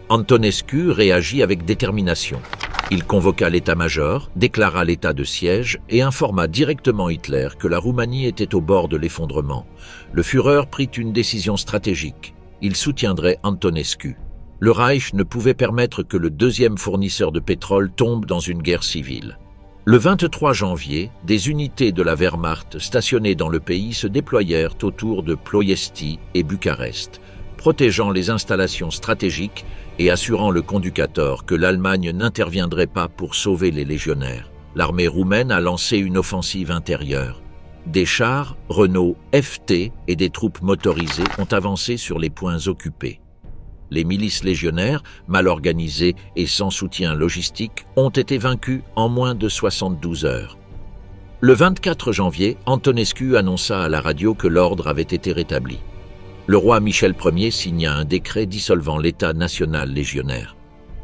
Antonescu réagit avec détermination. Il convoqua l'état-major, déclara l'état de siège et informa directement Hitler que la Roumanie était au bord de l'effondrement. Le Führer prit une décision stratégique. Il soutiendrait Antonescu. Le Reich ne pouvait permettre que le deuxième fournisseur de pétrole tombe dans une guerre civile. Le 23 janvier, des unités de la Wehrmacht stationnées dans le pays se déployèrent autour de Ploiesti et Bucarest, protégeant les installations stratégiques et assurant le Conducator que l'Allemagne n'interviendrait pas pour sauver les légionnaires. L'armée roumaine a lancé une offensive intérieure. Des chars, Renault FT et des troupes motorisées ont avancé sur les points occupés. Les milices légionnaires, mal organisées et sans soutien logistique, ont été vaincues en moins de 72 heures. Le 24 janvier, Antonescu annonça à la radio que l'ordre avait été rétabli. Le roi Michel Ier signa un décret dissolvant l'État national légionnaire.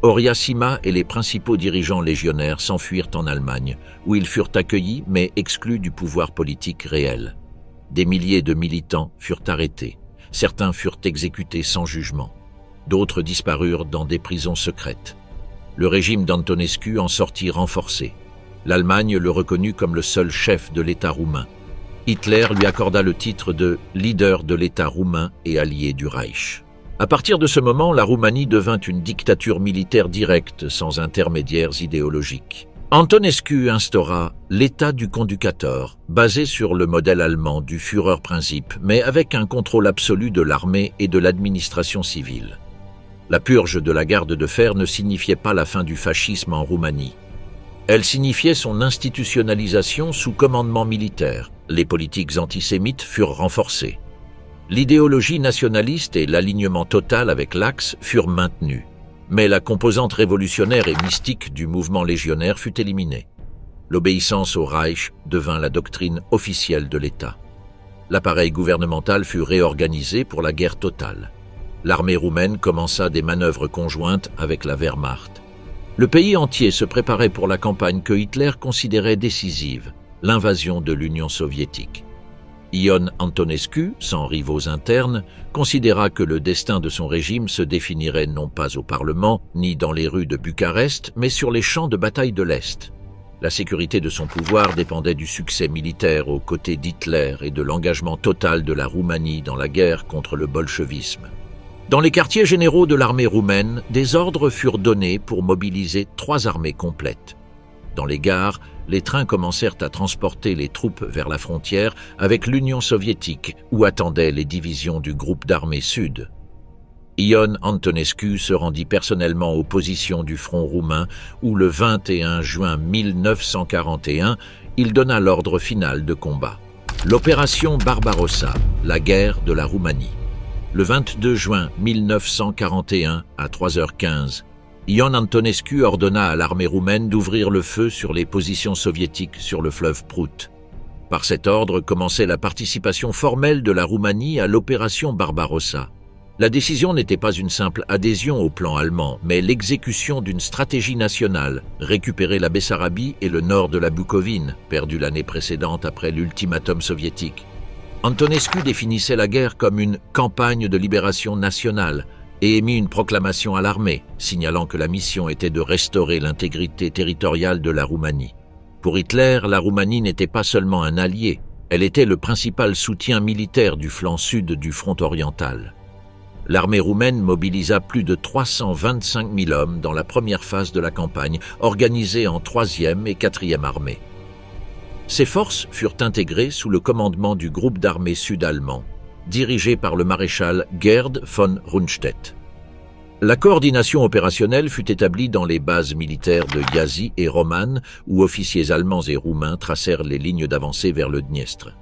Horia Sima et les principaux dirigeants légionnaires s'enfuirent en Allemagne, où ils furent accueillis mais exclus du pouvoir politique réel. Des milliers de militants furent arrêtés. Certains furent exécutés sans jugement. D'autres disparurent dans des prisons secrètes. Le régime d'Antonescu en sortit renforcé. L'Allemagne le reconnut comme le seul chef de l'État roumain. Hitler lui accorda le titre de leader de l'État roumain et allié du Reich. À partir de ce moment, la Roumanie devint une dictature militaire directe sans intermédiaires idéologiques. Antonescu instaura l'État du Conducator, basé sur le modèle allemand du Führerprinzip, mais avec un contrôle absolu de l'armée et de l'administration civile. La purge de la garde de fer ne signifiait pas la fin du fascisme en Roumanie. Elle signifiait son institutionnalisation sous commandement militaire. Les politiques antisémites furent renforcées. L'idéologie nationaliste et l'alignement total avec l'Axe furent maintenus. Mais la composante révolutionnaire et mystique du mouvement légionnaire fut éliminée. L'obéissance au Reich devint la doctrine officielle de l'État. L'appareil gouvernemental fut réorganisé pour la guerre totale. L'armée roumaine commença des manœuvres conjointes avec la Wehrmacht. Le pays entier se préparait pour la campagne que Hitler considérait décisive, l'invasion de l'Union soviétique. Ion Antonescu, sans rivaux internes, considéra que le destin de son régime se définirait non pas au Parlement, ni dans les rues de Bucarest, mais sur les champs de bataille de l'Est. La sécurité de son pouvoir dépendait du succès militaire aux côtés d'Hitler et de l'engagement total de la Roumanie dans la guerre contre le bolchevisme. Dans les quartiers généraux de l'armée roumaine, des ordres furent donnés pour mobiliser 3 armées complètes. Dans les gares, les trains commencèrent à transporter les troupes vers la frontière avec l'Union soviétique, où attendaient les divisions du groupe d'armées sud. Ion Antonescu se rendit personnellement aux positions du front roumain où le 21 juin 1941, il donna l'ordre final de combat. L'opération Barbarossa, la guerre de la Roumanie. Le 22 juin 1941, à 3h15, Ion Antonescu ordonna à l'armée roumaine d'ouvrir le feu sur les positions soviétiques sur le fleuve Prout. Par cet ordre commençait la participation formelle de la Roumanie à l'opération Barbarossa. La décision n'était pas une simple adhésion au plan allemand, mais l'exécution d'une stratégie nationale, récupérer la Bessarabie et le nord de la Bucovine, perdu l'année précédente après l'ultimatum soviétique. Antonescu définissait la guerre comme une campagne de libération nationale et émit une proclamation à l'armée, signalant que la mission était de restaurer l'intégrité territoriale de la Roumanie. Pour Hitler, la Roumanie n'était pas seulement un allié, elle était le principal soutien militaire du flanc sud du front oriental. L'armée roumaine mobilisa plus de 325 000 hommes dans la première phase de la campagne, organisée en 3e et 4e armées. Ces forces furent intégrées sous le commandement du groupe d'armées sud-allemand, dirigé par le maréchal Gerd von Rundstedt. La coordination opérationnelle fut établie dans les bases militaires de Iași et Roman, où officiers allemands et roumains tracèrent les lignes d'avancée vers le Dniestre.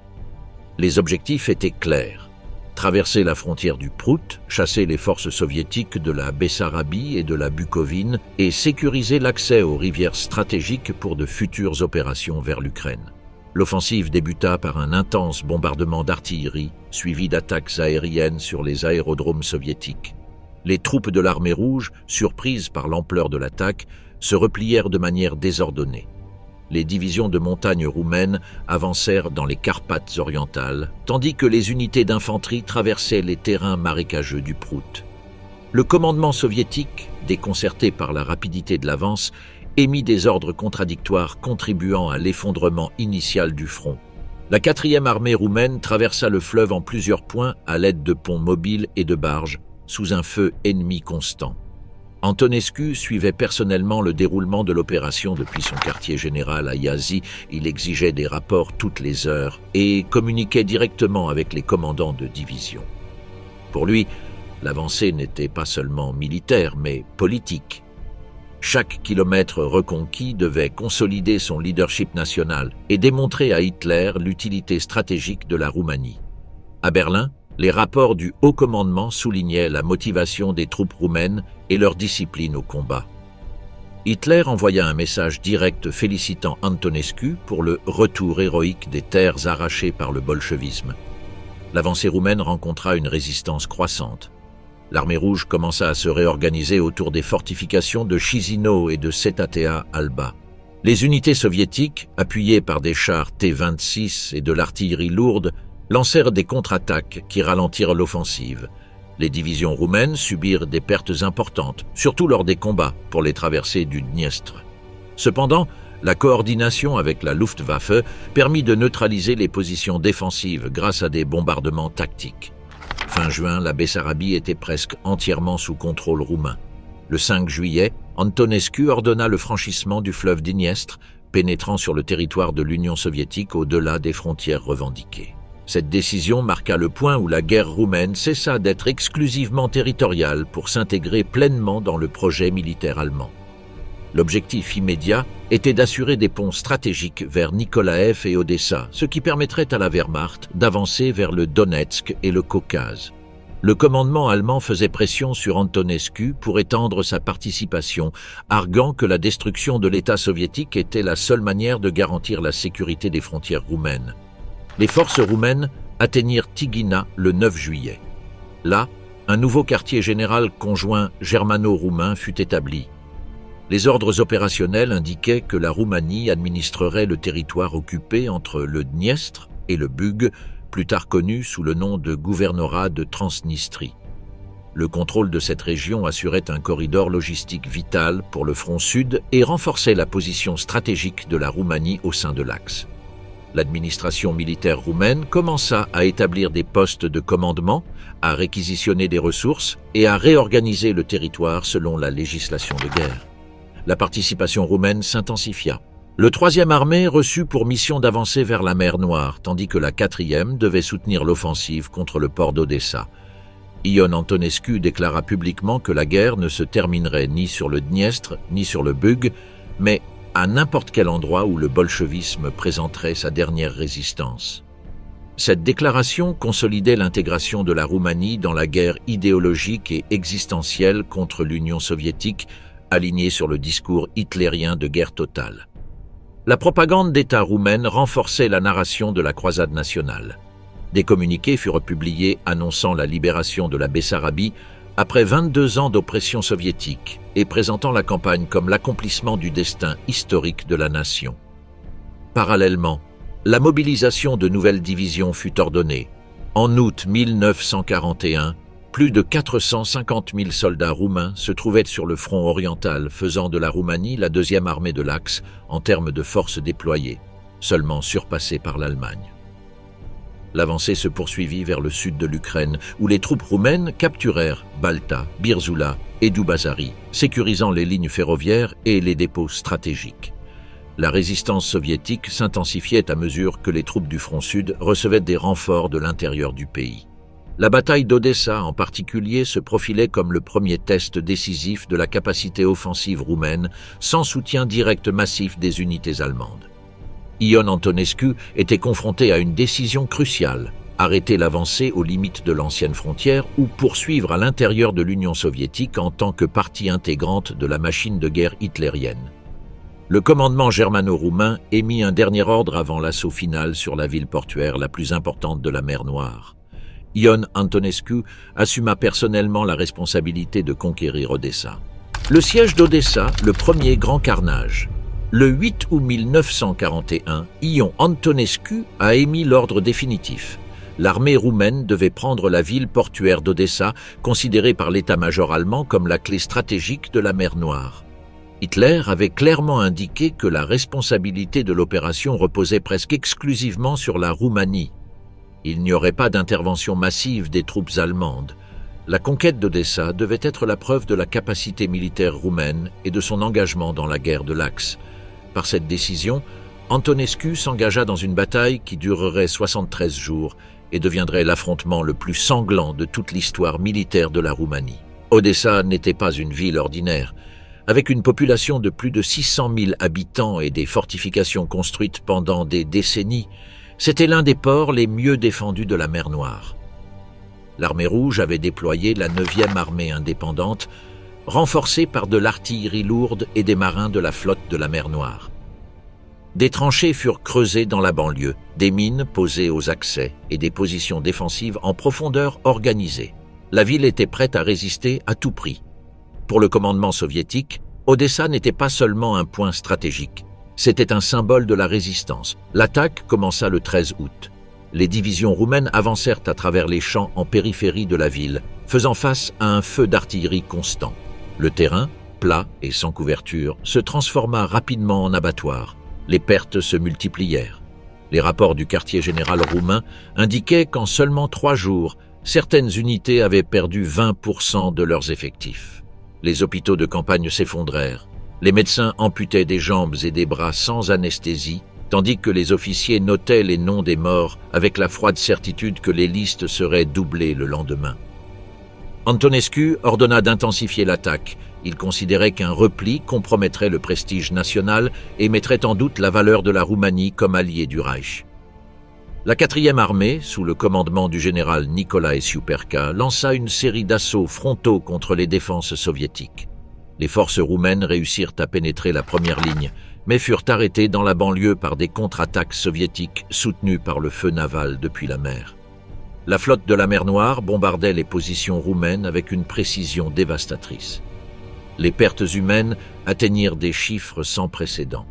Les objectifs étaient clairs. Traverser la frontière du Prout, chasser les forces soviétiques de la Bessarabie et de la Bucovine et sécuriser l'accès aux rivières stratégiques pour de futures opérations vers l'Ukraine. L'offensive débuta par un intense bombardement d'artillerie, suivi d'attaques aériennes sur les aérodromes soviétiques. Les troupes de l'armée rouge, surprises par l'ampleur de l'attaque, se replièrent de manière désordonnée. Les divisions de montagne roumaines avancèrent dans les Carpates orientales, tandis que les unités d'infanterie traversaient les terrains marécageux du Prout. Le commandement soviétique, déconcerté par la rapidité de l'avance, émit des ordres contradictoires contribuant à l'effondrement initial du front. La 4e armée roumaine traversa le fleuve en plusieurs points à l'aide de ponts mobiles et de barges, sous un feu ennemi constant. Antonescu suivait personnellement le déroulement de l'opération depuis son quartier général à Iași. Il exigeait des rapports toutes les heures et communiquait directement avec les commandants de division. Pour lui, l'avancée n'était pas seulement militaire, mais politique. Chaque kilomètre reconquis devait consolider son leadership national et démontrer à Hitler l'utilité stratégique de la Roumanie. À Berlin, les rapports du haut commandement soulignaient la motivation des troupes roumaines et leur discipline au combat. Hitler envoya un message direct félicitant Antonescu pour le retour héroïque des terres arrachées par le bolchevisme. L'avancée roumaine rencontra une résistance croissante. L'armée rouge commença à se réorganiser autour des fortifications de Chisinau et de Cetatea Alba. Les unités soviétiques, appuyées par des chars T-26 et de l'artillerie lourde, lancèrent des contre-attaques qui ralentirent l'offensive. Les divisions roumaines subirent des pertes importantes, surtout lors des combats pour les traversées du Dniestre. Cependant, la coordination avec la Luftwaffe permit de neutraliser les positions défensives grâce à des bombardements tactiques. Fin juin, la Bessarabie était presque entièrement sous contrôle roumain. Le 5 juillet, Antonescu ordonna le franchissement du fleuve Dniestre, pénétrant sur le territoire de l'Union soviétique au-delà des frontières revendiquées. Cette décision marqua le point où la guerre roumaine cessa d'être exclusivement territoriale pour s'intégrer pleinement dans le projet militaire allemand. L'objectif immédiat était d'assurer des ponts stratégiques vers Nikolaev et Odessa, ce qui permettrait à la Wehrmacht d'avancer vers le Donetsk et le Caucase. Le commandement allemand faisait pression sur Antonescu pour étendre sa participation, arguant que la destruction de l'État soviétique était la seule manière de garantir la sécurité des frontières roumaines. Les forces roumaines atteignirent Tighina le 9 juillet. Là, un nouveau quartier général conjoint germano-roumain fut établi. Les ordres opérationnels indiquaient que la Roumanie administrerait le territoire occupé entre le Dniestre et le Bug plus tard connu sous le nom de gouvernorat de Transnistrie. Le contrôle de cette région assurait un corridor logistique vital pour le front sud et renforçait la position stratégique de la Roumanie au sein de l'Axe. L'administration militaire roumaine commença à établir des postes de commandement, à réquisitionner des ressources et à réorganiser le territoire selon la législation de guerre. La participation roumaine s'intensifia. Le 3e armée reçut pour mission d'avancer vers la mer Noire, tandis que la 4e devait soutenir l'offensive contre le port d'Odessa. Ion Antonescu déclara publiquement que la guerre ne se terminerait ni sur le Dniestre ni sur le Bug, mais à n'importe quel endroit où le bolchevisme présenterait sa dernière résistance. Cette déclaration consolidait l'intégration de la Roumanie dans la guerre idéologique et existentielle contre l'Union soviétique, alignée sur le discours hitlérien de guerre totale. La propagande d'État roumaine renforçait la narration de la croisade nationale. Des communiqués furent publiés annonçant la libération de la Bessarabie après 22 ans d'oppression soviétique et présentant la campagne comme l'accomplissement du destin historique de la nation. Parallèlement, la mobilisation de nouvelles divisions fut ordonnée. En août 1941, plus de 450 000 soldats roumains se trouvaient sur le front oriental, faisant de la Roumanie la 2e armée de l'Axe en termes de forces déployées, seulement surpassée par l'Allemagne. L'avancée se poursuivit vers le sud de l'Ukraine, où les troupes roumaines capturèrent Balta, Birzula et Dubazari, sécurisant les lignes ferroviaires et les dépôts stratégiques. La résistance soviétique s'intensifiait à mesure que les troupes du front sud recevaient des renforts de l'intérieur du pays. La bataille d'Odessa en particulier se profilait comme le premier test décisif de la capacité offensive roumaine, sans soutien direct massif des unités allemandes. Ion Antonescu était confronté à une décision cruciale, arrêter l'avancée aux limites de l'ancienne frontière ou poursuivre à l'intérieur de l'Union soviétique en tant que partie intégrante de la machine de guerre hitlérienne. Le commandement germano-roumain émit un dernier ordre avant l'assaut final sur la ville portuaire la plus importante de la mer Noire. Ion Antonescu assuma personnellement la responsabilité de conquérir Odessa. Le siège d'Odessa, le premier grand carnage. Le 8 août 1941, Ion Antonescu a émis l'ordre définitif. L'armée roumaine devait prendre la ville portuaire d'Odessa, considérée par l'état-major allemand comme la clé stratégique de la mer Noire. Hitler avait clairement indiqué que la responsabilité de l'opération reposait presque exclusivement sur la Roumanie. Il n'y aurait pas d'intervention massive des troupes allemandes. La conquête d'Odessa devait être la preuve de la capacité militaire roumaine et de son engagement dans la guerre de l'Axe. Par cette décision, Antonescu s'engagea dans une bataille qui durerait 73 jours et deviendrait l'affrontement le plus sanglant de toute l'histoire militaire de la Roumanie. Odessa n'était pas une ville ordinaire. Avec une population de plus de 600 000 habitants et des fortifications construites pendant des décennies, c'était l'un des ports les mieux défendus de la mer Noire. L'Armée rouge avait déployé la 9e armée indépendante, renforcée par de l'artillerie lourde et des marins de la flotte de la mer Noire. Des tranchées furent creusées dans la banlieue, des mines posées aux accès et des positions défensives en profondeur organisées. La ville était prête à résister à tout prix. Pour le commandement soviétique, Odessa n'était pas seulement un point stratégique, c'était un symbole de la résistance. L'attaque commença le 13 août. Les divisions roumaines avancèrent à travers les champs en périphérie de la ville, faisant face à un feu d'artillerie constant. Le terrain, plat et sans couverture, se transforma rapidement en abattoir. Les pertes se multiplièrent. Les rapports du quartier général roumain indiquaient qu'en seulement 3 jours, certaines unités avaient perdu 20% de leurs effectifs. Les hôpitaux de campagne s'effondrèrent. Les médecins amputaient des jambes et des bras sans anesthésie, tandis que les officiers notaient les noms des morts avec la froide certitude que les listes seraient doublées le lendemain. Antonescu ordonna d'intensifier l'attaque. Il considérait qu'un repli compromettrait le prestige national et mettrait en doute la valeur de la Roumanie comme alliée du Reich. La 4e armée, sous le commandement du général Nicolae Siuperka, lança une série d'assauts frontaux contre les défenses soviétiques. Les forces roumaines réussirent à pénétrer la première ligne, mais furent arrêtées dans la banlieue par des contre-attaques soviétiques soutenues par le feu naval depuis la mer. La flotte de la mer Noire bombardait les positions roumaines avec une précision dévastatrice. Les pertes humaines atteignirent des chiffres sans précédent.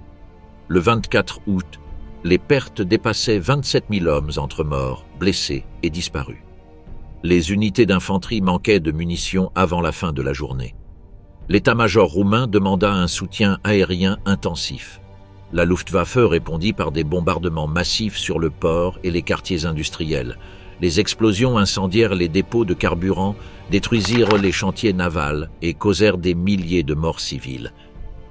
Le 24 août, Les pertes dépassaient 27 000 hommes entre morts, blessés et disparus. Les unités d'infanterie manquaient de munitions avant la fin de la journée. L'état-major roumain demanda un soutien aérien intensif. La Luftwaffe répondit par des bombardements massifs sur le port et les quartiers industriels. Les explosions incendièrent les dépôts de carburant, détruisirent les chantiers navals et causèrent des milliers de morts civiles.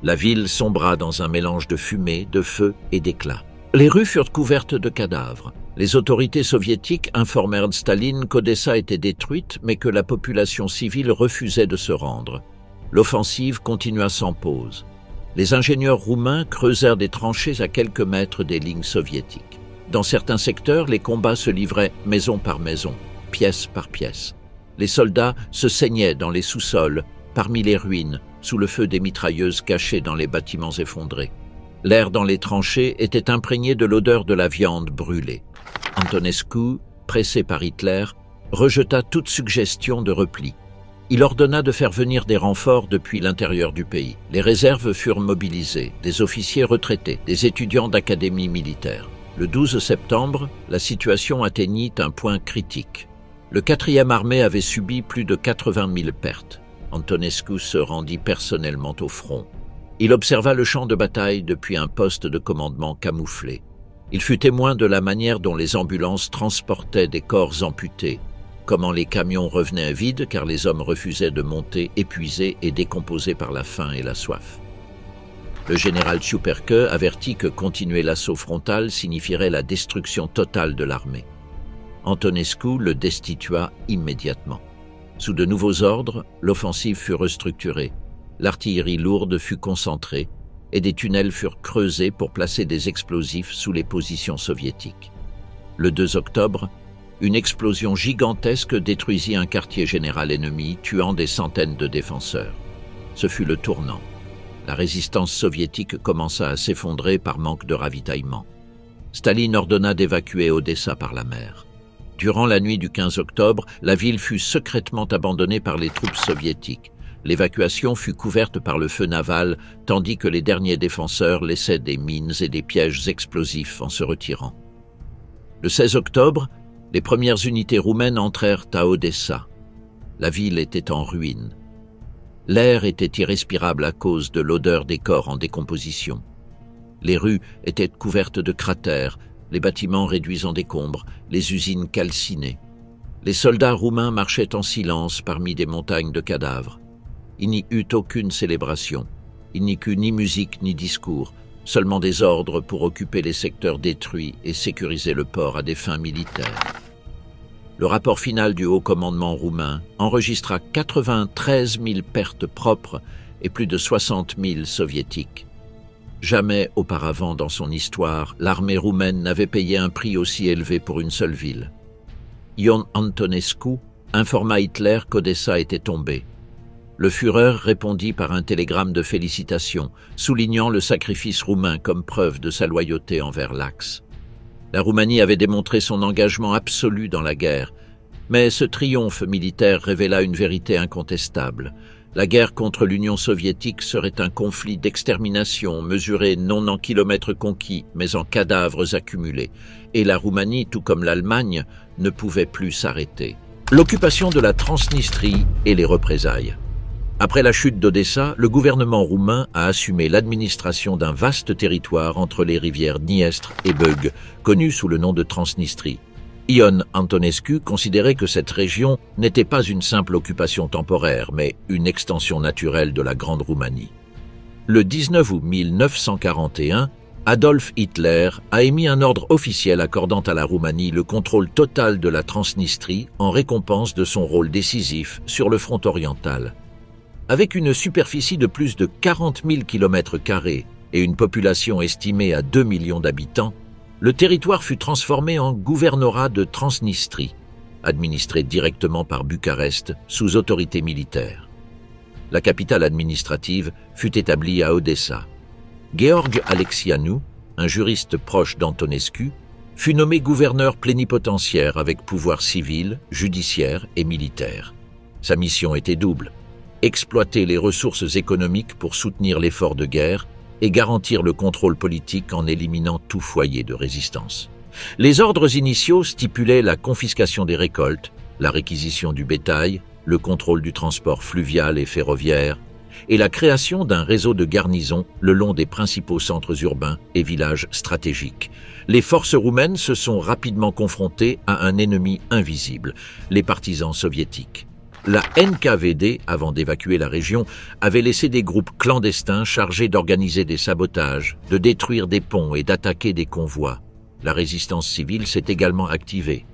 La ville sombra dans un mélange de fumée, de feu et d'éclats. Les rues furent couvertes de cadavres. Les autorités soviétiques informèrent Staline qu'Odessa était détruite, mais que la population civile refusait de se rendre. L'offensive continua sans pause. Les ingénieurs roumains creusèrent des tranchées à quelques mètres des lignes soviétiques. Dans certains secteurs, les combats se livraient maison par maison, pièce par pièce. Les soldats se saignaient dans les sous-sols, parmi les ruines, sous le feu des mitrailleuses cachées dans les bâtiments effondrés. L'air dans les tranchées était imprégné de l'odeur de la viande brûlée. Antonescu, pressé par Hitler, rejeta toute suggestion de repli. Il ordonna de faire venir des renforts depuis l'intérieur du pays. Les réserves furent mobilisées, des officiers retraités, des étudiants d'académie militaire. Le 12 septembre, la situation atteignit un point critique. Le 4e armée avait subi plus de 80 000 pertes. Antonescu se rendit personnellement au front. Il observa le champ de bataille depuis un poste de commandement camouflé. Il fut témoin de la manière dont les ambulances transportaient des corps amputés, comment les camions revenaient vides car les hommes refusaient de monter, épuisés et décomposés par la faim et la soif. Le général Tchouperke avertit que continuer l'assaut frontal signifierait la destruction totale de l'armée. Antonescu le destitua immédiatement. Sous de nouveaux ordres, l'offensive fut restructurée. L'artillerie lourde fut concentrée et des tunnels furent creusés pour placer des explosifs sous les positions soviétiques. Le 2 octobre, une explosion gigantesque détruisit un quartier général ennemi, tuant des centaines de défenseurs. Ce fut le tournant. La résistance soviétique commença à s'effondrer par manque de ravitaillement. Staline ordonna d'évacuer Odessa par la mer. Durant la nuit du 15 octobre, la ville fut secrètement abandonnée par les troupes soviétiques. L'évacuation fut couverte par le feu naval, tandis que les derniers défenseurs laissaient des mines et des pièges explosifs en se retirant. Le 16 octobre, les premières unités roumaines entrèrent à Odessa. La ville était en ruine. L'air était irrespirable à cause de l'odeur des corps en décomposition. Les rues étaient couvertes de cratères, les bâtiments réduits en décombres, les usines calcinées. Les soldats roumains marchaient en silence parmi des montagnes de cadavres. Il n'y eut aucune célébration. Il n'y eut ni musique ni discours, seulement des ordres pour occuper les secteurs détruits et sécuriser le port à des fins militaires. Le rapport final du haut commandement roumain enregistra 93 000 pertes propres et plus de 60 000 soviétiques. Jamais auparavant dans son histoire, l'armée roumaine n'avait payé un prix aussi élevé pour une seule ville. Ion Antonescu informa Hitler qu'Odessa était tombée. Le Führer répondit par un télégramme de félicitations, soulignant le sacrifice roumain comme preuve de sa loyauté envers l'Axe. La Roumanie avait démontré son engagement absolu dans la guerre, mais ce triomphe militaire révéla une vérité incontestable. La guerre contre l'Union soviétique serait un conflit d'extermination mesuré non en kilomètres conquis, mais en cadavres accumulés, et la Roumanie, tout comme l'Allemagne, ne pouvait plus s'arrêter. L'occupation de la Transnistrie et les représailles. Après la chute d'Odessa, le gouvernement roumain a assumé l'administration d'un vaste territoire entre les rivières Dniestre et Bug, connu sous le nom de Transnistrie. Ion Antonescu considérait que cette région n'était pas une simple occupation temporaire, mais une extension naturelle de la Grande Roumanie. Le 19 août 1941, Adolf Hitler a émis un ordre officiel accordant à la Roumanie le contrôle total de la Transnistrie en récompense de son rôle décisif sur le front oriental. Avec une superficie de plus de 40 000 km² et une population estimée à 2 millions d'habitants, le territoire fut transformé en gouvernorat de Transnistrie, administré directement par Bucarest sous autorité militaire. La capitale administrative fut établie à Odessa. Georg Alexianu, un juriste proche d'Antonescu, fut nommé gouverneur plénipotentiaire avec pouvoir civil, judiciaire et militaire. Sa mission était double: exploiter les ressources économiques pour soutenir l'effort de guerre et garantir le contrôle politique en éliminant tout foyer de résistance. Les ordres initiaux stipulaient la confiscation des récoltes, la réquisition du bétail, le contrôle du transport fluvial et ferroviaire, et la création d'un réseau de garnisons le long des principaux centres urbains et villages stratégiques. Les forces roumaines se sont rapidement confrontées à un ennemi invisible, les partisans soviétiques. La NKVD, avant d'évacuer la région, avait laissé des groupes clandestins chargés d'organiser des sabotages, de détruire des ponts et d'attaquer des convois. La résistance civile s'est également activée.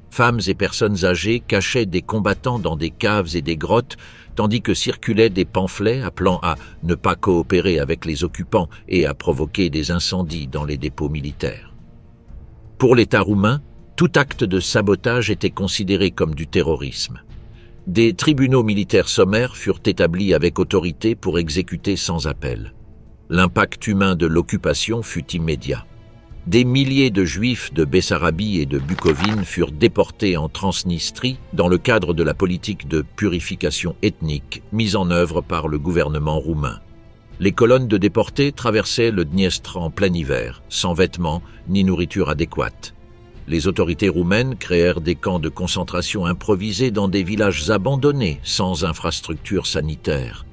Femmes et personnes âgées cachaient des combattants dans des caves et des grottes, tandis que circulaient des pamphlets appelant à ne pas coopérer avec les occupants et à provoquer des incendies dans les dépôts militaires. Pour l'État roumain, tout acte de sabotage était considéré comme du terrorisme. Des tribunaux militaires sommaires furent établis avec autorité pour exécuter sans appel. L'impact humain de l'occupation fut immédiat. Des milliers de Juifs de Bessarabie et de Bucovine furent déportés en Transnistrie dans le cadre de la politique de purification ethnique mise en œuvre par le gouvernement roumain. Les colonnes de déportés traversaient le Dniestr en plein hiver, sans vêtements ni nourriture adéquate. Les autorités roumaines créèrent des camps de concentration improvisés dans des villages abandonnés, sans infrastructures sanitaires.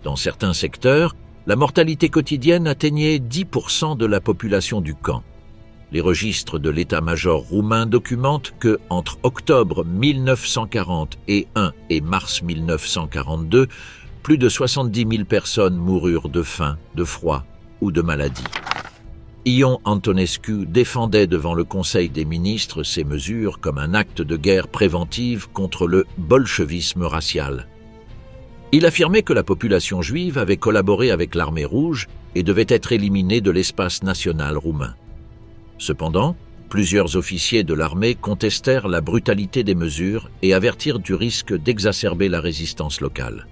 Dans certains secteurs, la mortalité quotidienne atteignait 10% de la population du camp. Les registres de l'état-major roumain documentent que, entre octobre 1940 et mars 1942, plus de 70 000 personnes moururent de faim, de froid ou de maladie. Ion Antonescu défendait devant le Conseil des ministres ces mesures comme un acte de guerre préventive contre le bolchevisme racial. Il affirmait que la population juive avait collaboré avec l'armée rouge et devait être éliminée de l'espace national roumain. Cependant, plusieurs officiers de l'armée contestèrent la brutalité des mesures et avertirent du risque d'exacerber la résistance locale.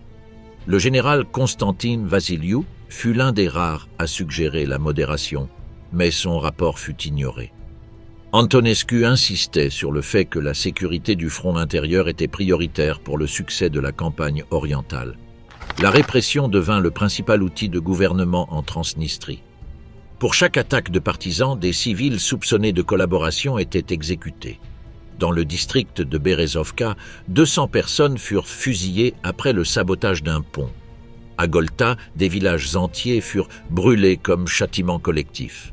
Le général Constantin Vasiliu fut l'un des rares à suggérer la modération, mais son rapport fut ignoré. Antonescu insistait sur le fait que la sécurité du front intérieur était prioritaire pour le succès de la campagne orientale. La répression devint le principal outil de gouvernement en Transnistrie. Pour chaque attaque de partisans, des civils soupçonnés de collaboration étaient exécutés. Dans le district de Berezovka, 200 personnes furent fusillées après le sabotage d'un pont. À Golta, des villages entiers furent brûlés comme châtiment collectif.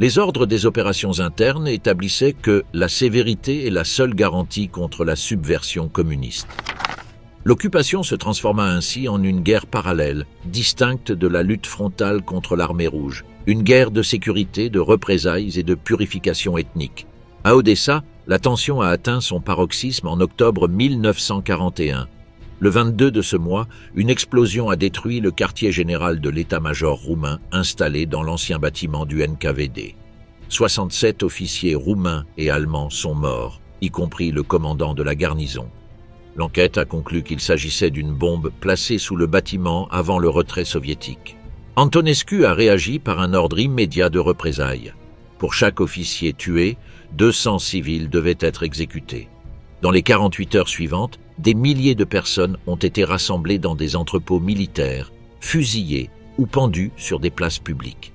Les ordres des opérations internes établissaient que la sévérité est la seule garantie contre la subversion communiste. L'occupation se transforma ainsi en une guerre parallèle, distincte de la lutte frontale contre l'armée rouge, une guerre de sécurité, de représailles et de purification ethnique. À Odessa, la tension a atteint son paroxysme en octobre 1941. Le 22 de ce mois, une explosion a détruit le quartier général de l'état-major roumain installé dans l'ancien bâtiment du NKVD. 67 officiers roumains et allemands sont morts, y compris le commandant de la garnison. L'enquête a conclu qu'il s'agissait d'une bombe placée sous le bâtiment avant le retrait soviétique. Antonescu a réagi par un ordre immédiat de représailles. Pour chaque officier tué, 200 civils devaient être exécutés. Dans les 48 heures suivantes, des milliers de personnes ont été rassemblées dans des entrepôts militaires, fusillées ou pendues sur des places publiques.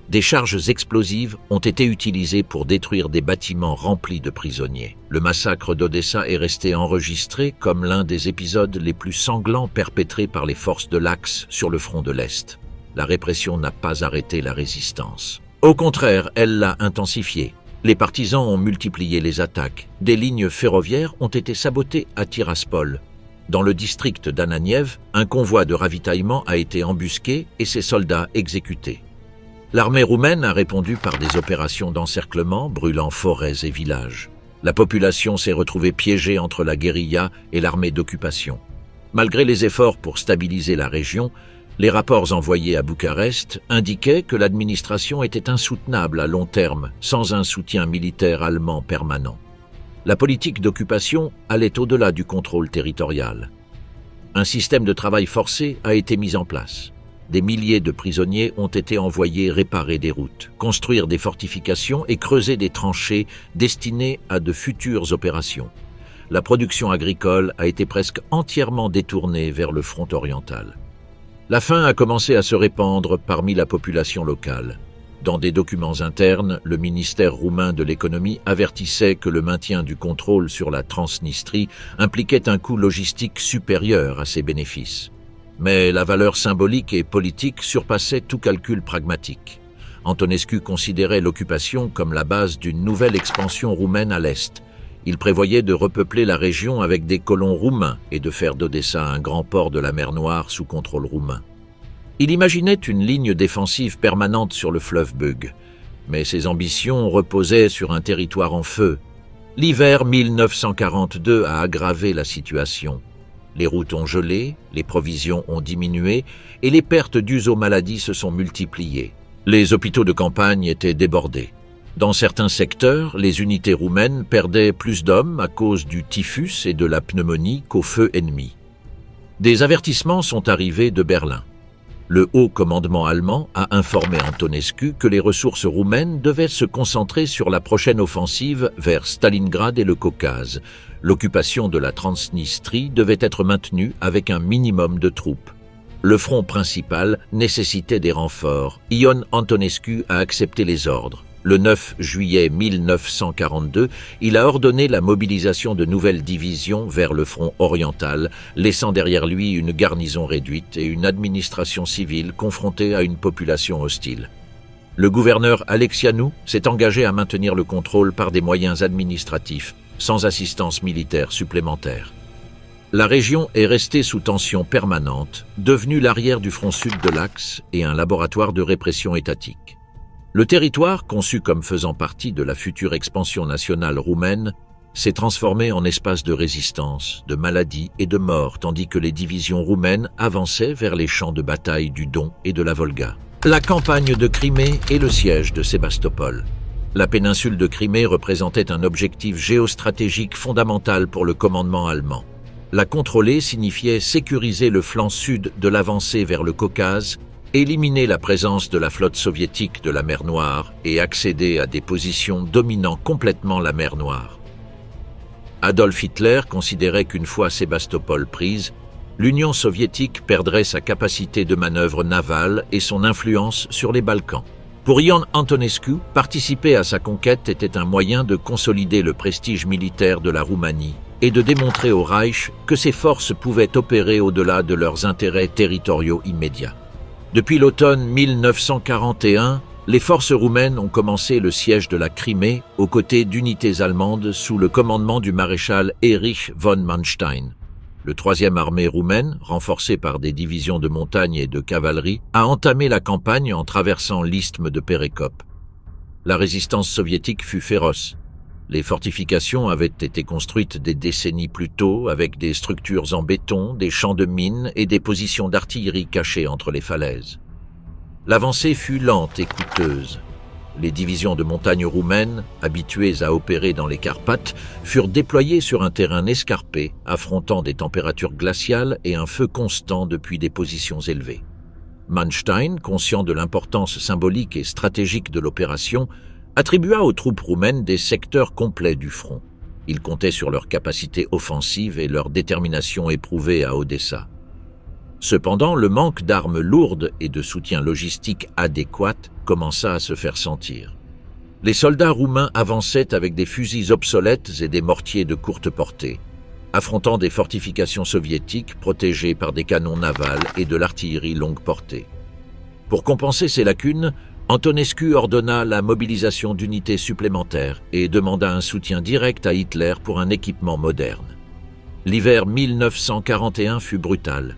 Des charges explosives ont été utilisées pour détruire des bâtiments remplis de prisonniers. Le massacre d'Odessa est resté enregistré comme l'un des épisodes les plus sanglants perpétrés par les forces de l'Axe sur le front de l'Est. La répression n'a pas arrêté la résistance. Au contraire, elle l'a intensifiée. Les partisans ont multiplié les attaques. Des lignes ferroviaires ont été sabotées à Tiraspol. Dans le district d'Ananiev, un convoi de ravitaillement a été embusqué et ses soldats exécutés. L'armée roumaine a répondu par des opérations d'encerclement, brûlant forêts et villages. La population s'est retrouvée piégée entre la guérilla et l'armée d'occupation. Malgré les efforts pour stabiliser la région, les rapports envoyés à Bucarest indiquaient que l'administration était insoutenable à long terme, sans un soutien militaire allemand permanent. La politique d'occupation allait au-delà du contrôle territorial. Un système de travail forcé a été mis en place. Des milliers de prisonniers ont été envoyés réparer des routes, construire des fortifications et creuser des tranchées destinées à de futures opérations. La production agricole a été presque entièrement détournée vers le front oriental. La faim a commencé à se répandre parmi la population locale. Dans des documents internes, le ministère roumain de l'économie avertissait que le maintien du contrôle sur la Transnistrie impliquait un coût logistique supérieur à ses bénéfices. Mais la valeur symbolique et politique surpassait tout calcul pragmatique. Antonescu considérait l'occupation comme la base d'une nouvelle expansion roumaine à l'est. Il prévoyait de repeupler la région avec des colons roumains et de faire d'Odessa un grand port de la mer Noire sous contrôle roumain. Il imaginait une ligne défensive permanente sur le fleuve Bug, mais ses ambitions reposaient sur un territoire en feu. L'hiver 1942 a aggravé la situation. Les routes ont gelé, les provisions ont diminué et les pertes dues aux maladies se sont multipliées. Les hôpitaux de campagne étaient débordés. Dans certains secteurs, les unités roumaines perdaient plus d'hommes à cause du typhus et de la pneumonie qu'au feu ennemi. Des avertissements sont arrivés de Berlin. Le haut commandement allemand a informé Antonescu que les ressources roumaines devaient se concentrer sur la prochaine offensive vers Stalingrad et le Caucase. L'occupation de la Transnistrie devait être maintenue avec un minimum de troupes. Le front principal nécessitait des renforts. Ion Antonescu a accepté les ordres. Le 9 juillet 1942, il a ordonné la mobilisation de nouvelles divisions vers le front oriental, laissant derrière lui une garnison réduite et une administration civile confrontée à une population hostile. Le gouverneur Alexianu s'est engagé à maintenir le contrôle par des moyens administratifs, sans assistance militaire supplémentaire. La région est restée sous tension permanente, devenue l'arrière du front sud de l'Axe et un laboratoire de répression étatique. Le territoire, conçu comme faisant partie de la future expansion nationale roumaine, s'est transformé en espace de résistance, de maladies et de morts, tandis que les divisions roumaines avançaient vers les champs de bataille du Don et de la Volga. La campagne de Crimée et le siège de Sébastopol. La péninsule de Crimée représentait un objectif géostratégique fondamental pour le commandement allemand. La contrôler signifiait sécuriser le flanc sud de l'avancée vers le Caucase, éliminer la présence de la flotte soviétique de la mer Noire et accéder à des positions dominant complètement la mer Noire. Adolf Hitler considérait qu'une fois Sébastopol prise, l'Union soviétique perdrait sa capacité de manœuvre navale et son influence sur les Balkans. Pour Ion Antonescu, participer à sa conquête était un moyen de consolider le prestige militaire de la Roumanie et de démontrer au Reich que ses forces pouvaient opérer au-delà de leurs intérêts territoriaux immédiats. Depuis l'automne 1941, les forces roumaines ont commencé le siège de la Crimée aux côtés d'unités allemandes sous le commandement du maréchal Erich von Manstein. Le 3e armée roumaine, renforcée par des divisions de montagne et de cavalerie, a entamé la campagne en traversant l'isthme de Perekop. La résistance soviétique fut féroce. Les fortifications avaient été construites des décennies plus tôt avec des structures en béton, des champs de mines et des positions d'artillerie cachées entre les falaises. L'avancée fut lente et coûteuse. Les divisions de montagne roumaines, habituées à opérer dans les Carpates, furent déployées sur un terrain escarpé, affrontant des températures glaciales et un feu constant depuis des positions élevées. Manstein, conscient de l'importance symbolique et stratégique de l'opération, attribua aux troupes roumaines des secteurs complets du front. Il comptait sur leur capacité offensive et leur détermination éprouvée à Odessa. Cependant, le manque d'armes lourdes et de soutien logistique adéquat commença à se faire sentir. Les soldats roumains avançaient avec des fusils obsolètes et des mortiers de courte portée, affrontant des fortifications soviétiques protégées par des canons navals et de l'artillerie longue portée. Pour compenser ces lacunes, Antonescu ordonna la mobilisation d'unités supplémentaires et demanda un soutien direct à Hitler pour un équipement moderne. L'hiver 1941 fut brutal.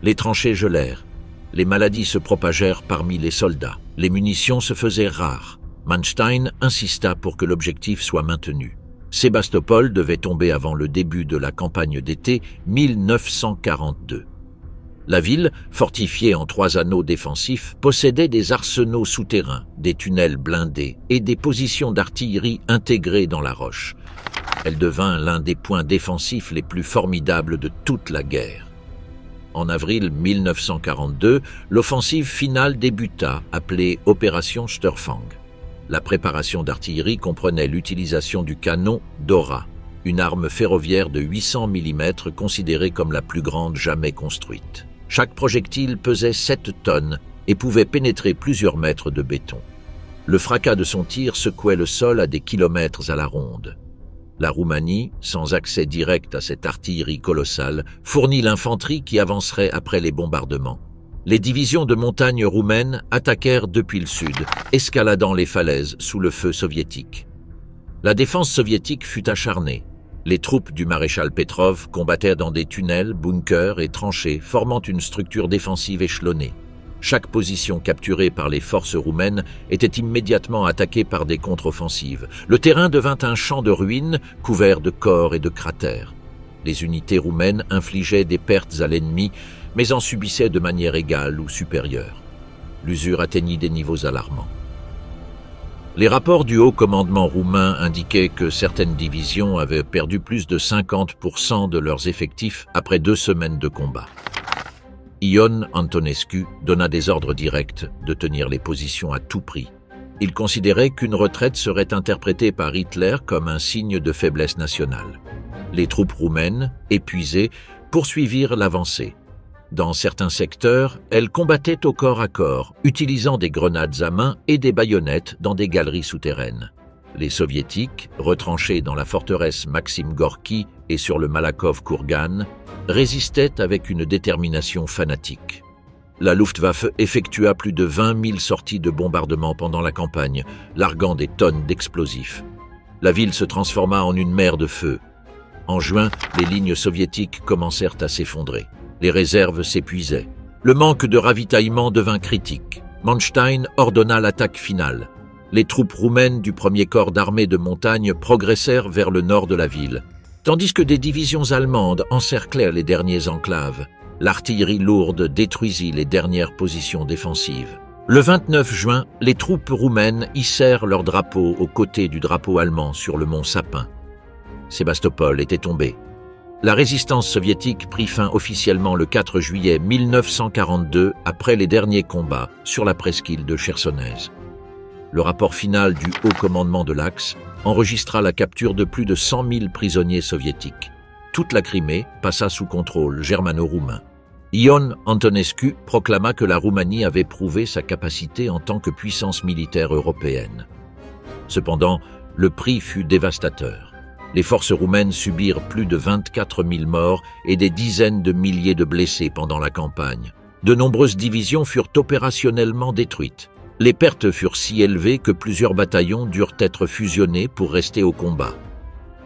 Les tranchées gelèrent. Les maladies se propagèrent parmi les soldats. Les munitions se faisaient rares. Manstein insista pour que l'objectif soit maintenu. Sébastopol devait tomber avant le début de la campagne d'été 1942. La ville, fortifiée en 3 anneaux défensifs, possédait des arsenaux souterrains, des tunnels blindés et des positions d'artillerie intégrées dans la roche. Elle devint l'un des points défensifs les plus formidables de toute la guerre. En avril 1942, l'offensive finale débuta, appelée Opération Sturfang. La préparation d'artillerie comprenait l'utilisation du canon Dora, une arme ferroviaire de 800 mm considérée comme la plus grande jamais construite. Chaque projectile pesait 7 tonnes et pouvait pénétrer plusieurs mètres de béton. Le fracas de son tir secouait le sol à des kilomètres à la ronde. La Roumanie, sans accès direct à cette artillerie colossale, fournit l'infanterie qui avancerait après les bombardements. Les divisions de montagne roumaines attaquèrent depuis le sud, escaladant les falaises sous le feu soviétique. La défense soviétique fut acharnée. Les troupes du maréchal Petrov combattaient dans des tunnels, bunkers et tranchées, formant une structure défensive échelonnée. Chaque position capturée par les forces roumaines était immédiatement attaquée par des contre-offensives. Le terrain devint un champ de ruines couvert de corps et de cratères. Les unités roumaines infligeaient des pertes à l'ennemi, mais en subissaient de manière égale ou supérieure. L'usure atteignit des niveaux alarmants. Les rapports du haut commandement roumain indiquaient que certaines divisions avaient perdu plus de 50% de leurs effectifs après 2 semaines de combat. Ion Antonescu donna des ordres directs de tenir les positions à tout prix. Il considérait qu'une retraite serait interprétée par Hitler comme un signe de faiblesse nationale. Les troupes roumaines, épuisées, poursuivirent l'avancée. Dans certains secteurs, elles combattaient au corps à corps, utilisant des grenades à main et des baïonnettes dans des galeries souterraines. Les soviétiques, retranchés dans la forteresse Maxim Gorki et sur le Malakoff-Kourgan, résistaient avec une détermination fanatique. La Luftwaffe effectua plus de 20 000 sorties de bombardement pendant la campagne, larguant des tonnes d'explosifs. La ville se transforma en une mer de feu. En juin, les lignes soviétiques commencèrent à s'effondrer. Les réserves s'épuisaient. Le manque de ravitaillement devint critique. Manstein ordonna l'attaque finale. Les troupes roumaines du premier corps d'armée de montagne progressèrent vers le nord de la ville, tandis que des divisions allemandes encerclèrent les dernières enclaves. L'artillerie lourde détruisit les dernières positions défensives. Le 29 juin, les troupes roumaines hissèrent leur drapeau aux côtés du drapeau allemand sur le mont Sapin. Sébastopol était tombé. La résistance soviétique prit fin officiellement le 4 juillet 1942 après les derniers combats sur la presqu'île de Chersonèse. Le rapport final du haut commandement de l'Axe enregistra la capture de plus de 100 000 prisonniers soviétiques. Toute la Crimée passa sous contrôle germano-roumain. Ion Antonescu proclama que la Roumanie avait prouvé sa capacité en tant que puissance militaire européenne. Cependant, le prix fut dévastateur. Les forces roumaines subirent plus de 24 000 morts et des dizaines de milliers de blessés pendant la campagne. De nombreuses divisions furent opérationnellement détruites. Les pertes furent si élevées que plusieurs bataillons durent être fusionnés pour rester au combat.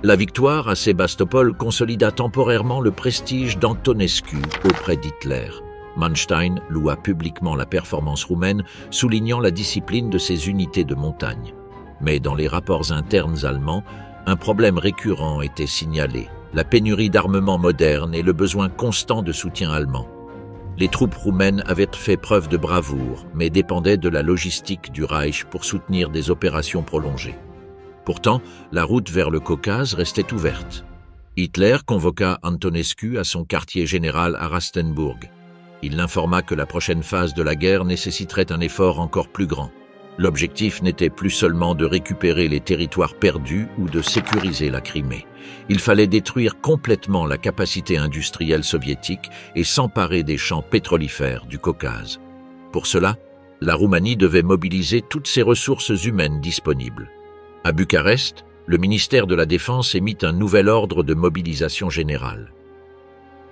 La victoire à Sébastopol consolida temporairement le prestige d'Antonescu auprès d'Hitler. Manstein loua publiquement la performance roumaine, soulignant la discipline de ses unités de montagne. Mais dans les rapports internes allemands, un problème récurrent était signalé, la pénurie d'armement moderne et le besoin constant de soutien allemand. Les troupes roumaines avaient fait preuve de bravoure, mais dépendaient de la logistique du Reich pour soutenir des opérations prolongées. Pourtant, la route vers le Caucase restait ouverte. Hitler convoqua Antonescu à son quartier général à Rastenburg. Il l'informa que la prochaine phase de la guerre nécessiterait un effort encore plus grand. L'objectif n'était plus seulement de récupérer les territoires perdus ou de sécuriser la Crimée. Il fallait détruire complètement la capacité industrielle soviétique et s'emparer des champs pétrolifères du Caucase. Pour cela, la Roumanie devait mobiliser toutes ses ressources humaines disponibles. À Bucarest, le ministère de la Défense émit un nouvel ordre de mobilisation générale.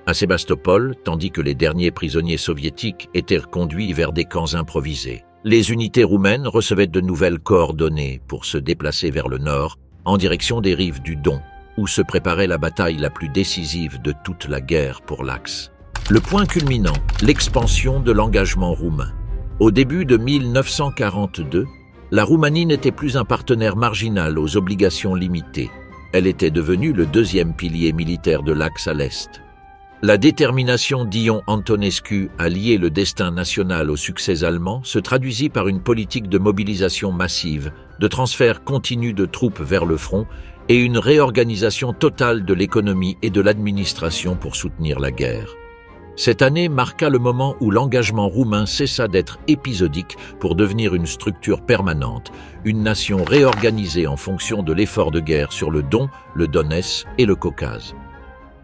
À Sébastopol, tandis que les derniers prisonniers soviétiques étaient conduits vers des camps improvisés, les unités roumaines recevaient de nouvelles coordonnées pour se déplacer vers le nord, en direction des rives du Don, où se préparait la bataille la plus décisive de toute la guerre pour l'Axe. Le point culminant, l'expansion de l'engagement roumain. Au début de 1942, la Roumanie n'était plus un partenaire marginal aux obligations limitées. Elle était devenue le deuxième pilier militaire de l'Axe à l'Est. La détermination d'Ion Antonescu à lier le destin national au succès allemand se traduisit par une politique de mobilisation massive, de transfert continu de troupes vers le front et une réorganisation totale de l'économie et de l'administration pour soutenir la guerre. Cette année marqua le moment où l'engagement roumain cessa d'être épisodique pour devenir une structure permanente, une nation réorganisée en fonction de l'effort de guerre sur le Don, le Donets et le Caucase.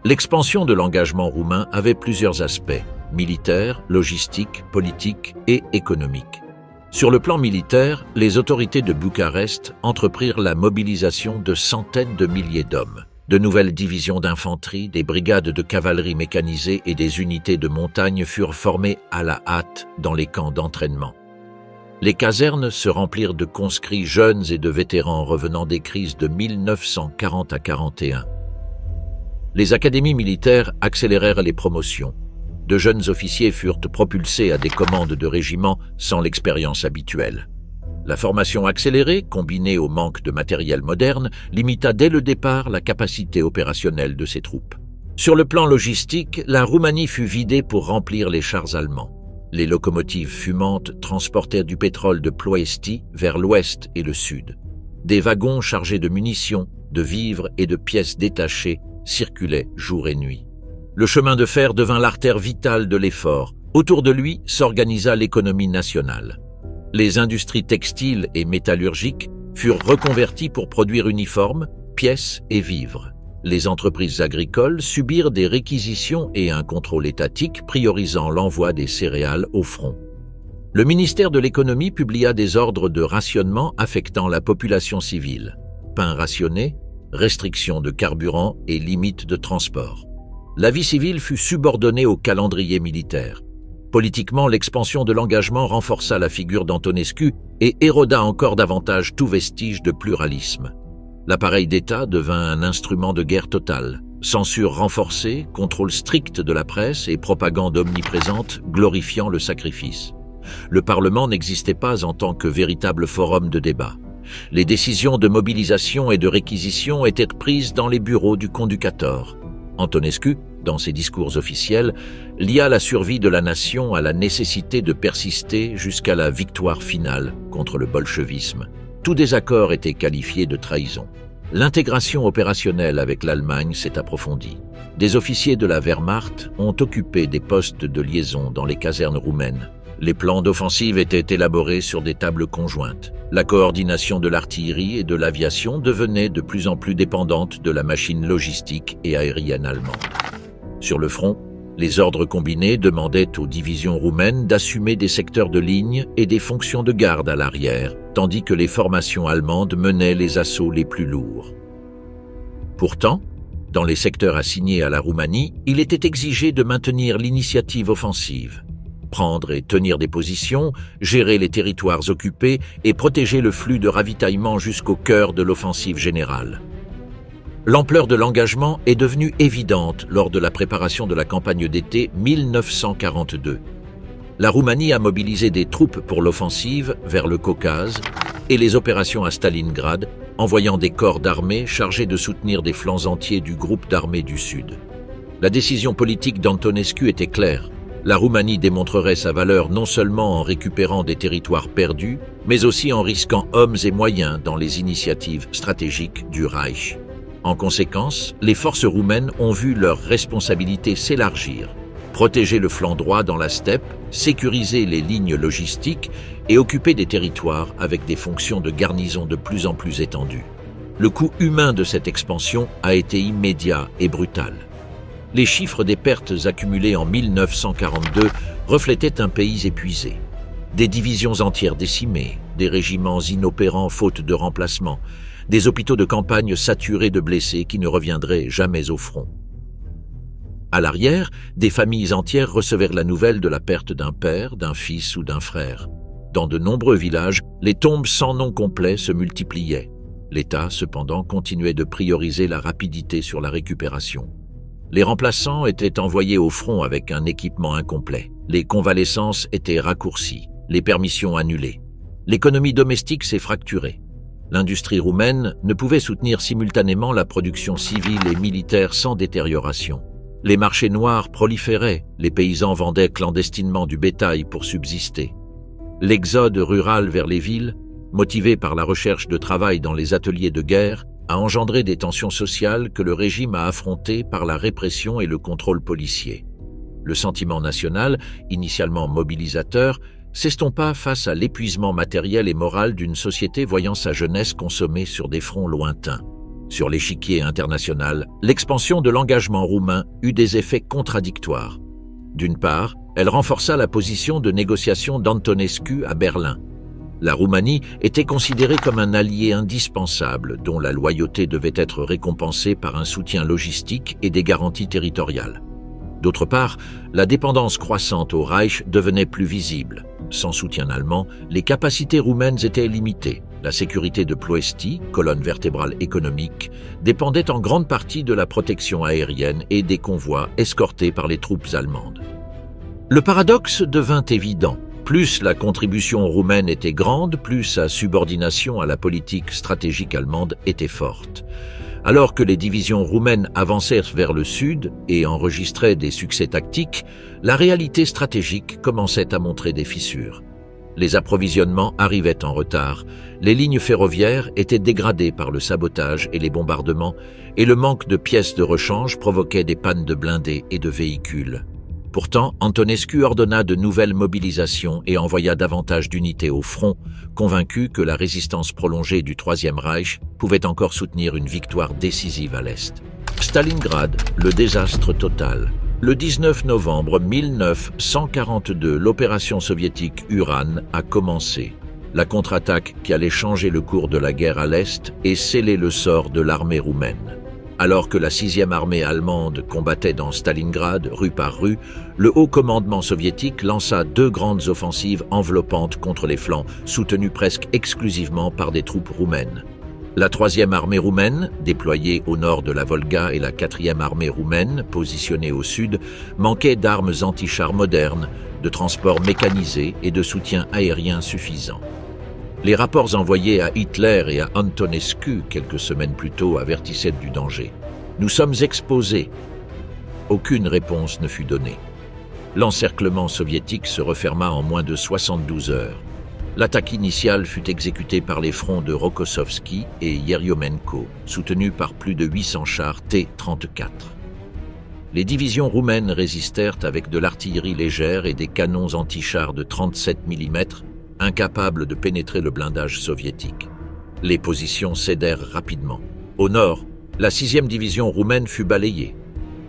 L'expansion de l'engagement roumain avait plusieurs aspects. militaire, logistique, politique et économique. Sur le plan militaire, les autorités de Bucarest entreprirent la mobilisation de centaines de milliers d'hommes. De nouvelles divisions d'infanterie, des brigades de cavalerie mécanisée et des unités de montagne furent formées à la hâte dans les camps d'entraînement. Les casernes se remplirent de conscrits jeunes et de vétérans revenant des crises de 1940 à 41. Les académies militaires accélérèrent les promotions. De jeunes officiers furent propulsés à des commandes de régiments sans l'expérience habituelle. La formation accélérée, combinée au manque de matériel moderne, limita dès le départ la capacité opérationnelle de ces troupes. Sur le plan logistique, la Roumanie fut vidée pour remplir les chars allemands. Les locomotives fumantes transportèrent du pétrole de Ploiești vers l'ouest et le sud. Des wagons chargés de munitions, de vivres et de pièces détachées circulaient jour et nuit. Le chemin de fer devint l'artère vitale de l'effort. Autour de lui s'organisa l'économie nationale. Les industries textiles et métallurgiques furent reconverties pour produire uniformes, pièces et vivres. Les entreprises agricoles subirent des réquisitions et un contrôle étatique priorisant l'envoi des céréales au front. Le ministère de l'économie publia des ordres de rationnement affectant la population civile. Pain rationné, restrictions de carburant et limites de transport. La vie civile fut subordonnée au calendrier militaire. Politiquement, l'expansion de l'engagement renforça la figure d'Antonescu et éroda encore davantage tout vestige de pluralisme. L'appareil d'État devint un instrument de guerre totale. Censure renforcée, contrôle strict de la presse et propagande omniprésente glorifiant le sacrifice. Le Parlement n'existait pas en tant que véritable forum de débat. Les décisions de mobilisation et de réquisition étaient prises dans les bureaux du conducator. Antonescu, dans ses discours officiels, lia la survie de la nation à la nécessité de persister jusqu'à la victoire finale contre le bolchevisme. Tout désaccord était qualifié de trahison. L'intégration opérationnelle avec l'Allemagne s'est approfondie. Des officiers de la Wehrmacht ont occupé des postes de liaison dans les casernes roumaines. Les plans d'offensive étaient élaborés sur des tables conjointes. La coordination de l'artillerie et de l'aviation devenait de plus en plus dépendante de la machine logistique et aérienne allemande. Sur le front, les ordres combinés demandaient aux divisions roumaines d'assumer des secteurs de ligne et des fonctions de garde à l'arrière, tandis que les formations allemandes menaient les assauts les plus lourds. Pourtant, dans les secteurs assignés à la Roumanie, il était exigé de maintenir l'initiative offensive. Prendre et tenir des positions, gérer les territoires occupés et protéger le flux de ravitaillement jusqu'au cœur de l'offensive générale. L'ampleur de l'engagement est devenue évidente lors de la préparation de la campagne d'été 1942. La Roumanie a mobilisé des troupes pour l'offensive vers le Caucase et les opérations à Stalingrad, envoyant des corps d'armée chargés de soutenir des flancs entiers du groupe d'armées du Sud. La décision politique d'Antonescu était claire. La Roumanie démontrerait sa valeur non seulement en récupérant des territoires perdus, mais aussi en risquant hommes et moyens dans les initiatives stratégiques du Reich. En conséquence, les forces roumaines ont vu leurs responsabilités s'élargir, protéger le flanc droit dans la steppe, sécuriser les lignes logistiques et occuper des territoires avec des fonctions de garnison de plus en plus étendues. Le coût humain de cette expansion a été immédiat et brutal. Les chiffres des pertes accumulées en 1942 reflétaient un pays épuisé. Des divisions entières décimées, des régiments inopérants faute de remplacement, des hôpitaux de campagne saturés de blessés qui ne reviendraient jamais au front. À l'arrière, des familles entières recevèrent la nouvelle de la perte d'un père, d'un fils ou d'un frère. Dans de nombreux villages, les tombes sans nom complet se multipliaient. L'État, cependant, continuait de prioriser la rapidité sur la récupération. Les remplaçants étaient envoyés au front avec un équipement incomplet. Les convalescences étaient raccourcies, les permissions annulées. L'économie domestique s'est fracturée. L'industrie roumaine ne pouvait soutenir simultanément la production civile et militaire sans détérioration. Les marchés noirs proliféraient, les paysans vendaient clandestinement du bétail pour subsister. L'exode rural vers les villes, motivé par la recherche de travail dans les ateliers de guerre, a engendré des tensions sociales que le régime a affrontées par la répression et le contrôle policier. Le sentiment national, initialement mobilisateur, s'estompa face à l'épuisement matériel et moral d'une société voyant sa jeunesse consommée sur des fronts lointains. Sur l'échiquier international, l'expansion de l'engagement roumain eut des effets contradictoires. D'une part, Elle renforça la position de négociation d'Antonescu à Berlin. La Roumanie était considérée comme un allié indispensable dont la loyauté devait être récompensée par un soutien logistique et des garanties territoriales. D'autre part, la dépendance croissante au Reich devenait plus visible. Sans soutien allemand, les capacités roumaines étaient limitées. La sécurité de Ploesti, colonne vertébrale économique, dépendait en grande partie de la protection aérienne et des convois escortés par les troupes allemandes. Le paradoxe devint évident. Plus la contribution roumaine était grande, plus sa subordination à la politique stratégique allemande était forte. Alors que les divisions roumaines avancèrent vers le sud et enregistraient des succès tactiques, la réalité stratégique commençait à montrer des fissures. Les approvisionnements arrivaient en retard, les lignes ferroviaires étaient dégradées par le sabotage et les bombardements, et le manque de pièces de rechange provoquait des pannes de blindés et de véhicules. Pourtant, Antonescu ordonna de nouvelles mobilisations et envoya davantage d'unités au front, convaincu que la résistance prolongée du Troisième Reich pouvait encore soutenir une victoire décisive à l'Est. Stalingrad, le désastre total. Le 19 novembre 1942, l'opération soviétique Uran a commencé. La contre-attaque qui allait changer le cours de la guerre à l'Est et sceller le sort de l'armée roumaine. Alors que la 6e armée allemande combattait dans Stalingrad, rue par rue, le haut commandement soviétique lança 2 grandes offensives enveloppantes contre les flancs, soutenues presque exclusivement par des troupes roumaines. La 3e armée roumaine, déployée au nord de la Volga, et la 4e armée roumaine, positionnée au sud, manquaient d'armes anti-chars modernes, de transports mécanisés et de soutien aérien suffisant. Les rapports envoyés à Hitler et à Antonescu quelques semaines plus tôt avertissaient du danger. « Nous sommes exposés ». Aucune réponse ne fut donnée. L'encerclement soviétique se referma en moins de 72 heures. L'attaque initiale fut exécutée par les fronts de Rokossovski et Yeryomenko, soutenus par plus de 800 chars T-34. Les divisions roumaines résistèrent avec de l'artillerie légère et des canons anti-chars de 37 mm, incapables de pénétrer le blindage soviétique. Les positions cédèrent rapidement. Au nord, la 6e division roumaine fut balayée.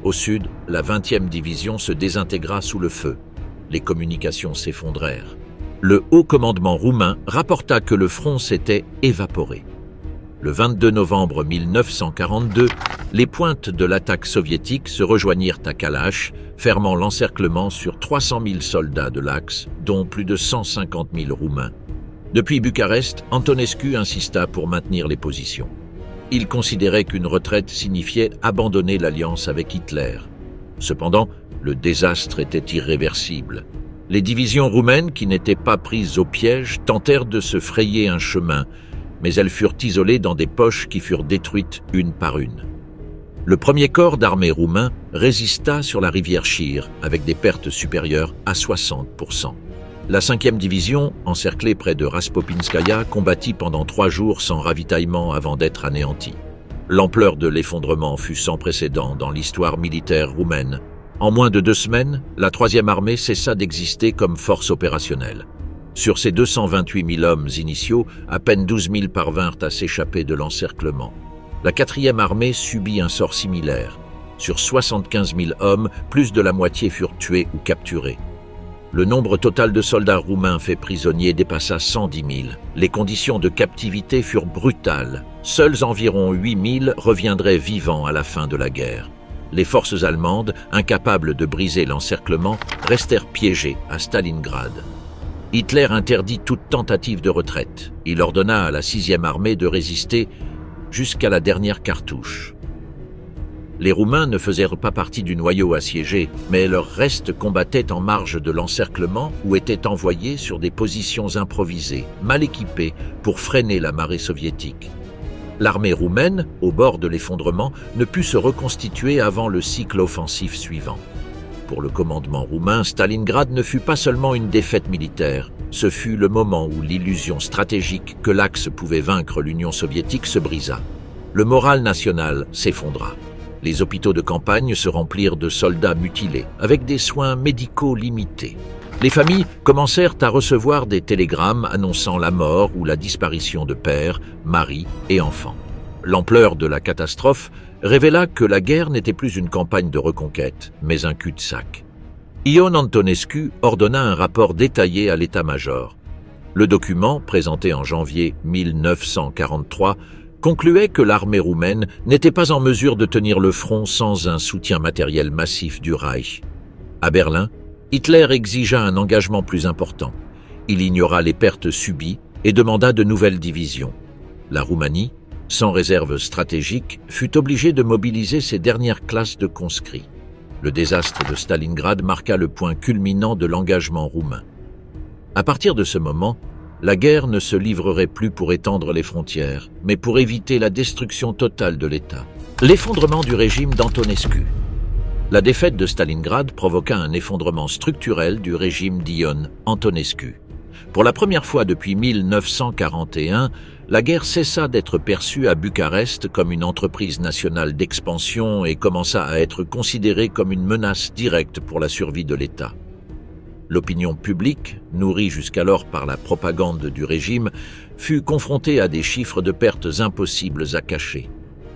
Au sud, la 20e division se désintégra sous le feu. Les communications s'effondrèrent. Le haut commandement roumain rapporta que le front s'était évaporé. Le 22 novembre 1942, les pointes de l'attaque soviétique se rejoignirent à Kalash, fermant l'encerclement sur 300 000 soldats de l'Axe, dont plus de 150 000 Roumains. Depuis Bucarest, Antonescu insista pour maintenir les positions. Il considérait qu'une retraite signifiait abandonner l'alliance avec Hitler. Cependant, le désastre était irréversible. Les divisions roumaines, qui n'étaient pas prises au piège, tentèrent de se frayer un chemin, mais elles furent isolées dans des poches qui furent détruites une par une. Le premier corps d'armée roumain résista sur la rivière Chir, avec des pertes supérieures à 60%. La 5e division, encerclée près de Raspopinskaya, combattit pendant 3 jours sans ravitaillement avant d'être anéantie. L'ampleur de l'effondrement fut sans précédent dans l'histoire militaire roumaine. En moins de 2 semaines, la 3e armée cessa d'exister comme force opérationnelle. Sur ces 228 000 hommes initiaux, à peine 12 000 parvinrent à s'échapper de l'encerclement. La 4e armée subit un sort similaire. Sur 75 000 hommes, plus de la moitié furent tués ou capturés. Le nombre total de soldats roumains faits prisonniers dépassa 110 000. Les conditions de captivité furent brutales. Seuls environ 8 000 reviendraient vivants à la fin de la guerre. Les forces allemandes, incapables de briser l'encerclement, restèrent piégées à Stalingrad. Hitler interdit toute tentative de retraite. Il ordonna à la 6e armée de résister jusqu'à la dernière cartouche. Les Roumains ne faisaient pas partie du noyau assiégé, mais leurs restes combattaient en marge de l'encerclement ou étaient envoyés sur des positions improvisées, mal équipées, pour freiner la marée soviétique. L'armée roumaine, au bord de l'effondrement, ne put se reconstituer avant le cycle offensif suivant. Pour le commandement roumain, Stalingrad ne fut pas seulement une défaite militaire, ce fut le moment où l'illusion stratégique que l'Axe pouvait vaincre l'Union soviétique se brisa. Le moral national s'effondra. Les hôpitaux de campagne se remplirent de soldats mutilés, avec des soins médicaux limités. Les familles commencèrent à recevoir des télégrammes annonçant la mort ou la disparition de pères, maris et enfants. L'ampleur de la catastrophe révéla que la guerre n'était plus une campagne de reconquête, mais un cul-de-sac. Ion Antonescu ordonna un rapport détaillé à l'état-major. Le document, présenté en janvier 1943, concluait que l'armée roumaine n'était pas en mesure de tenir le front sans un soutien matériel massif du Reich. À Berlin, Hitler exigea un engagement plus important. Il ignora les pertes subies et demanda de nouvelles divisions. La Roumanie, sans réserve stratégique, fut obligée de mobiliser ses dernières classes de conscrits. Le désastre de Stalingrad marqua le point culminant de l'engagement roumain. À partir de ce moment, la guerre ne se livrerait plus pour étendre les frontières, mais pour éviter la destruction totale de l'État. L'effondrement du régime d'Antonescu. La défaite de Stalingrad provoqua un effondrement structurel du régime d'Ion Antonescu. Pour la première fois depuis 1941, la guerre cessa d'être perçue à Bucarest comme une entreprise nationale d'expansion et commença à être considérée comme une menace directe pour la survie de l'État. L'opinion publique, nourrie jusqu'alors par la propagande du régime, fut confrontée à des chiffres de pertes impossibles à cacher.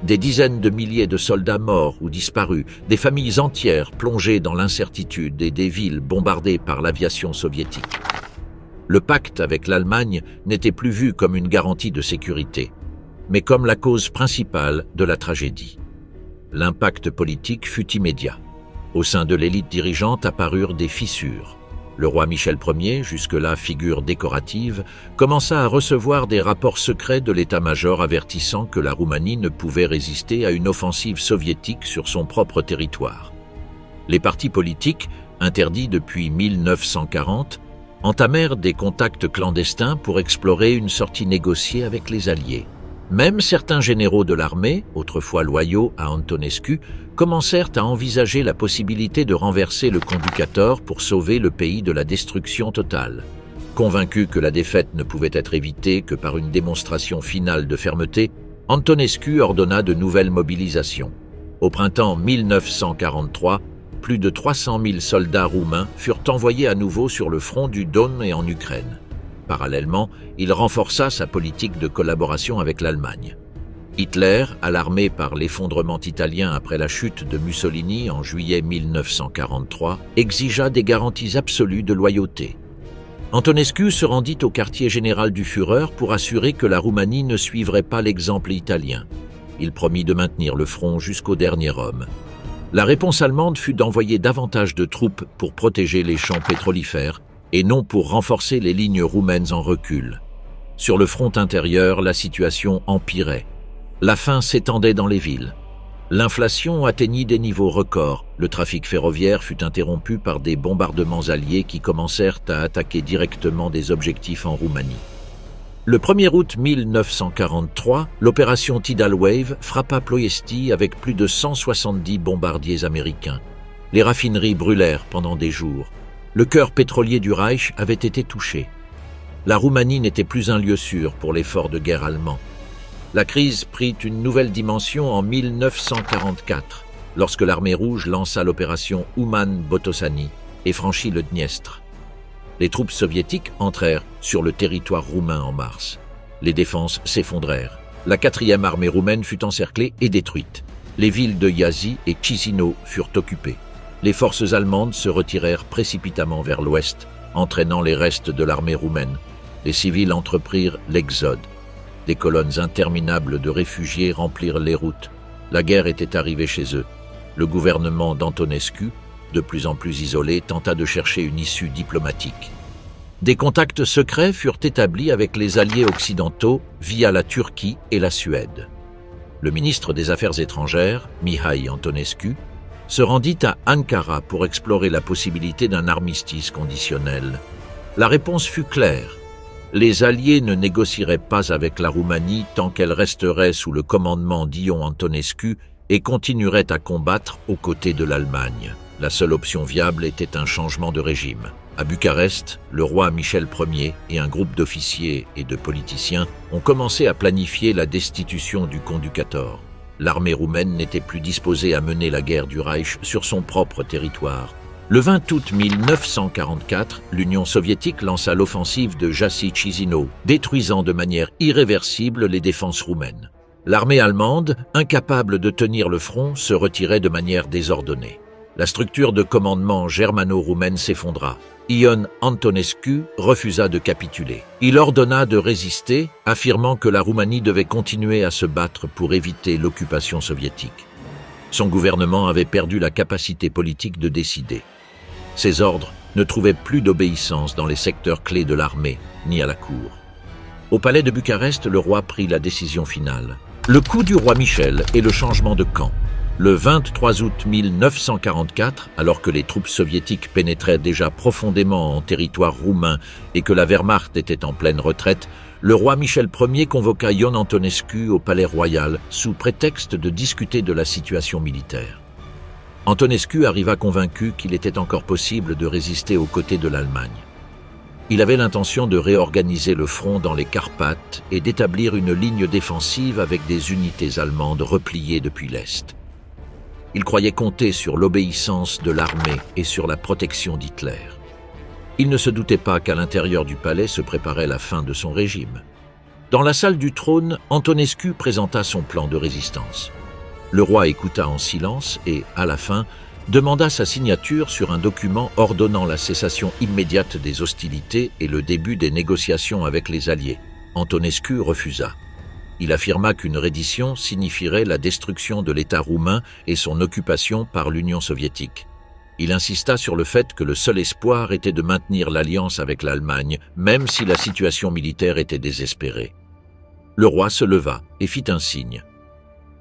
Des dizaines de milliers de soldats morts ou disparus, des familles entières plongées dans l'incertitude et des villes bombardées par l'aviation soviétique. Le pacte avec l'Allemagne n'était plus vu comme une garantie de sécurité, mais comme la cause principale de la tragédie. L'impact politique fut immédiat. Au sein de l'élite dirigeante apparurent des fissures. Le roi Michel Ier, jusque-là figure décorative, commença à recevoir des rapports secrets de l'état-major avertissant que la Roumanie ne pouvait résister à une offensive soviétique sur son propre territoire. Les partis politiques, interdits depuis 1940, entamèrent des contacts clandestins pour explorer une sortie négociée avec les Alliés. Même certains généraux de l'armée, autrefois loyaux à Antonescu, commencèrent à envisager la possibilité de renverser le Conducator pour sauver le pays de la destruction totale. Convaincu que la défaite ne pouvait être évitée que par une démonstration finale de fermeté, Antonescu ordonna de nouvelles mobilisations. Au printemps 1943, plus de 300 000 soldats roumains furent envoyés à nouveau sur le front du Don et en Ukraine. Parallèlement, il renforça sa politique de collaboration avec l'Allemagne. Hitler, alarmé par l'effondrement italien après la chute de Mussolini en juillet 1943, exigea des garanties absolues de loyauté. Antonescu se rendit au quartier général du Führer pour assurer que la Roumanie ne suivrait pas l'exemple italien. Il promit de maintenir le front jusqu'au dernier homme. La réponse allemande fut d'envoyer davantage de troupes pour protéger les champs pétrolifères et non pour renforcer les lignes roumaines en recul. Sur le front intérieur, la situation empirait. La faim s'étendait dans les villes. L'inflation atteignit des niveaux records. Le trafic ferroviaire fut interrompu par des bombardements alliés qui commencèrent à attaquer directement des objectifs en Roumanie. Le 1er août 1943, l'opération Tidal Wave frappa Ploiesti avec plus de 170 bombardiers américains. Les raffineries brûlèrent pendant des jours. Le cœur pétrolier du Reich avait été touché. La Roumanie n'était plus un lieu sûr pour l'effort de guerre allemand. La crise prit une nouvelle dimension en 1944, lorsque l'armée rouge lança l'opération Uman-Botoșani et franchit le Dniestre. Les troupes soviétiques entrèrent sur le territoire roumain en mars. Les défenses s'effondrèrent. La 4e armée roumaine fut encerclée et détruite. Les villes de Iași et Chișinău furent occupées. Les forces allemandes se retirèrent précipitamment vers l'ouest, entraînant les restes de l'armée roumaine. Les civils entreprirent l'exode. Des colonnes interminables de réfugiés remplirent les routes. La guerre était arrivée chez eux. Le gouvernement d'Antonescu, de plus en plus isolé, tenta de chercher une issue diplomatique. Des contacts secrets furent établis avec les alliés occidentaux via la Turquie et la Suède. Le ministre des Affaires étrangères, Mihai Antonescu, se rendit à Ankara pour explorer la possibilité d'un armistice conditionnel. La réponse fut claire. Les Alliés ne négocieraient pas avec la Roumanie tant qu'elle resterait sous le commandement d'Ion Antonescu et continuerait à combattre aux côtés de l'Allemagne. La seule option viable était un changement de régime. À Bucarest, le roi Michel Ier et un groupe d'officiers et de politiciens ont commencé à planifier la destitution du Conducator. L'armée roumaine n'était plus disposée à mener la guerre du Reich sur son propre territoire. Le 20 août 1944, l'Union soviétique lança l'offensive de Jassy-Chisinau, détruisant de manière irréversible les défenses roumaines. L'armée allemande, incapable de tenir le front, se retirait de manière désordonnée. La structure de commandement germano-roumaine s'effondra. Ion Antonescu refusa de capituler. Il ordonna de résister, affirmant que la Roumanie devait continuer à se battre pour éviter l'occupation soviétique. Son gouvernement avait perdu la capacité politique de décider. Ses ordres ne trouvaient plus d'obéissance dans les secteurs clés de l'armée, ni à la cour. Au palais de Bucarest, le roi prit la décision finale. Le coup du roi Michel et le changement de camp. Le 23 août 1944, alors que les troupes soviétiques pénétraient déjà profondément en territoire roumain et que la Wehrmacht était en pleine retraite, le roi Michel Ier convoqua Ion Antonescu au palais royal sous prétexte de discuter de la situation militaire. Antonescu arriva convaincu qu'il était encore possible de résister aux côtés de l'Allemagne. Il avait l'intention de réorganiser le front dans les Carpates et d'établir une ligne défensive avec des unités allemandes repliées depuis l'Est. Il croyait compter sur l'obéissance de l'armée et sur la protection d'Hitler. Il ne se doutait pas qu'à l'intérieur du palais se préparait la fin de son régime. Dans la salle du trône, Antonescu présenta son plan de résistance. Le roi écouta en silence et, à la fin, demanda sa signature sur un document ordonnant la cessation immédiate des hostilités et le début des négociations avec les Alliés. Antonescu refusa. Il affirma qu'une reddition signifierait la destruction de l'État roumain et son occupation par l'Union soviétique. Il insista sur le fait que le seul espoir était de maintenir l'alliance avec l'Allemagne, même si la situation militaire était désespérée. Le roi se leva et fit un signe.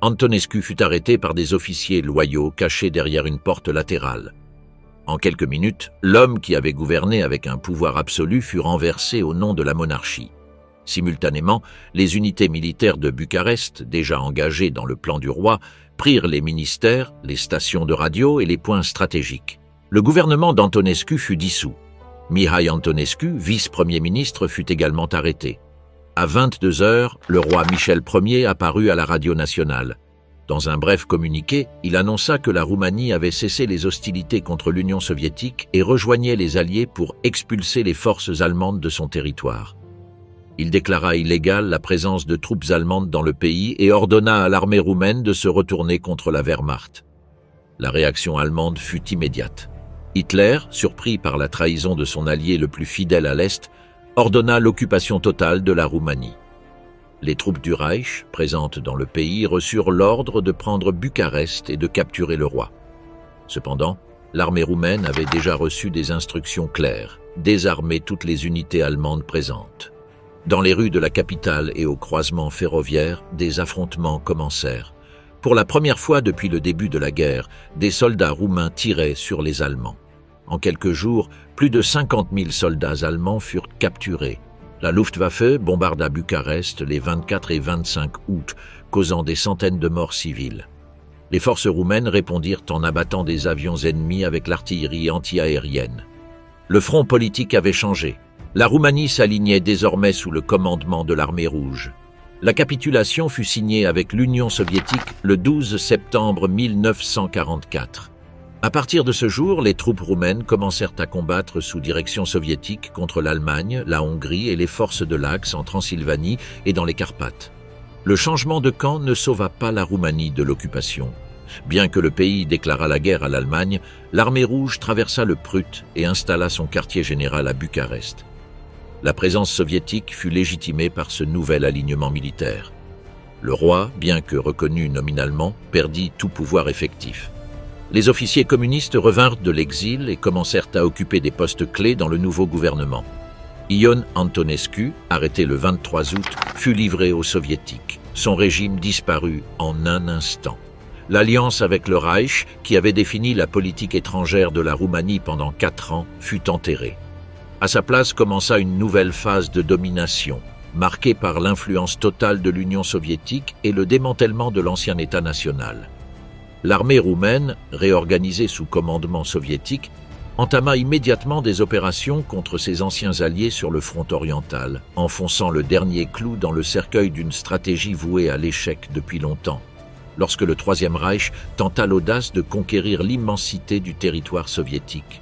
Antonescu fut arrêté par des officiers loyaux cachés derrière une porte latérale. En quelques minutes, l'homme qui avait gouverné avec un pouvoir absolu fut renversé au nom de la monarchie. Simultanément, les unités militaires de Bucarest, déjà engagées dans le plan du roi, prirent les ministères, les stations de radio et les points stratégiques. Le gouvernement d'Antonescu fut dissous. Mihai Antonescu, vice-premier ministre, fut également arrêté. À 22 heures, le roi Michel Ier apparut à la radio nationale. Dans un bref communiqué, il annonça que la Roumanie avait cessé les hostilités contre l'Union soviétique et rejoignait les Alliés pour expulser les forces allemandes de son territoire. Il déclara illégale la présence de troupes allemandes dans le pays et ordonna à l'armée roumaine de se retourner contre la Wehrmacht. La réaction allemande fut immédiate. Hitler, surpris par la trahison de son allié le plus fidèle à l'Est, ordonna l'occupation totale de la Roumanie. Les troupes du Reich, présentes dans le pays, reçurent l'ordre de prendre Bucarest et de capturer le roi. Cependant, l'armée roumaine avait déjà reçu des instructions claires, désarmer toutes les unités allemandes présentes. Dans les rues de la capitale et au croisement ferroviaire, des affrontements commencèrent. Pour la première fois depuis le début de la guerre, des soldats roumains tiraient sur les Allemands. En quelques jours, plus de 50 000 soldats allemands furent capturés. La Luftwaffe bombarda Bucarest les 24 et 25 août, causant des centaines de morts civiles. Les forces roumaines répondirent en abattant des avions ennemis avec l'artillerie anti-aérienne. Le front politique avait changé. La Roumanie s'alignait désormais sous le commandement de l'armée rouge. La capitulation fut signée avec l'Union soviétique le 12 septembre 1944. À partir de ce jour, les troupes roumaines commencèrent à combattre sous direction soviétique contre l'Allemagne, la Hongrie et les forces de l'Axe en Transylvanie et dans les Carpates. Le changement de camp ne sauva pas la Roumanie de l'occupation. Bien que le pays déclarât la guerre à l'Allemagne, l'armée rouge traversa le Prut et installa son quartier général à Bucarest. La présence soviétique fut légitimée par ce nouvel alignement militaire. Le roi, bien que reconnu nominalement, perdit tout pouvoir effectif. Les officiers communistes revinrent de l'exil et commencèrent à occuper des postes clés dans le nouveau gouvernement. Ion Antonescu, arrêté le 23 août, fut livré aux soviétiques. Son régime disparut en un instant. L'alliance avec le Reich, qui avait défini la politique étrangère de la Roumanie pendant 4 ans, fut enterrée. À sa place commença une nouvelle phase de domination, marquée par l'influence totale de l'Union soviétique et le démantèlement de l'ancien État national. L'armée roumaine, réorganisée sous commandement soviétique, entama immédiatement des opérations contre ses anciens alliés sur le front oriental, enfonçant le dernier clou dans le cercueil d'une stratégie vouée à l'échec depuis longtemps, lorsque le Troisième Reich tenta l'audace de conquérir l'immensité du territoire soviétique.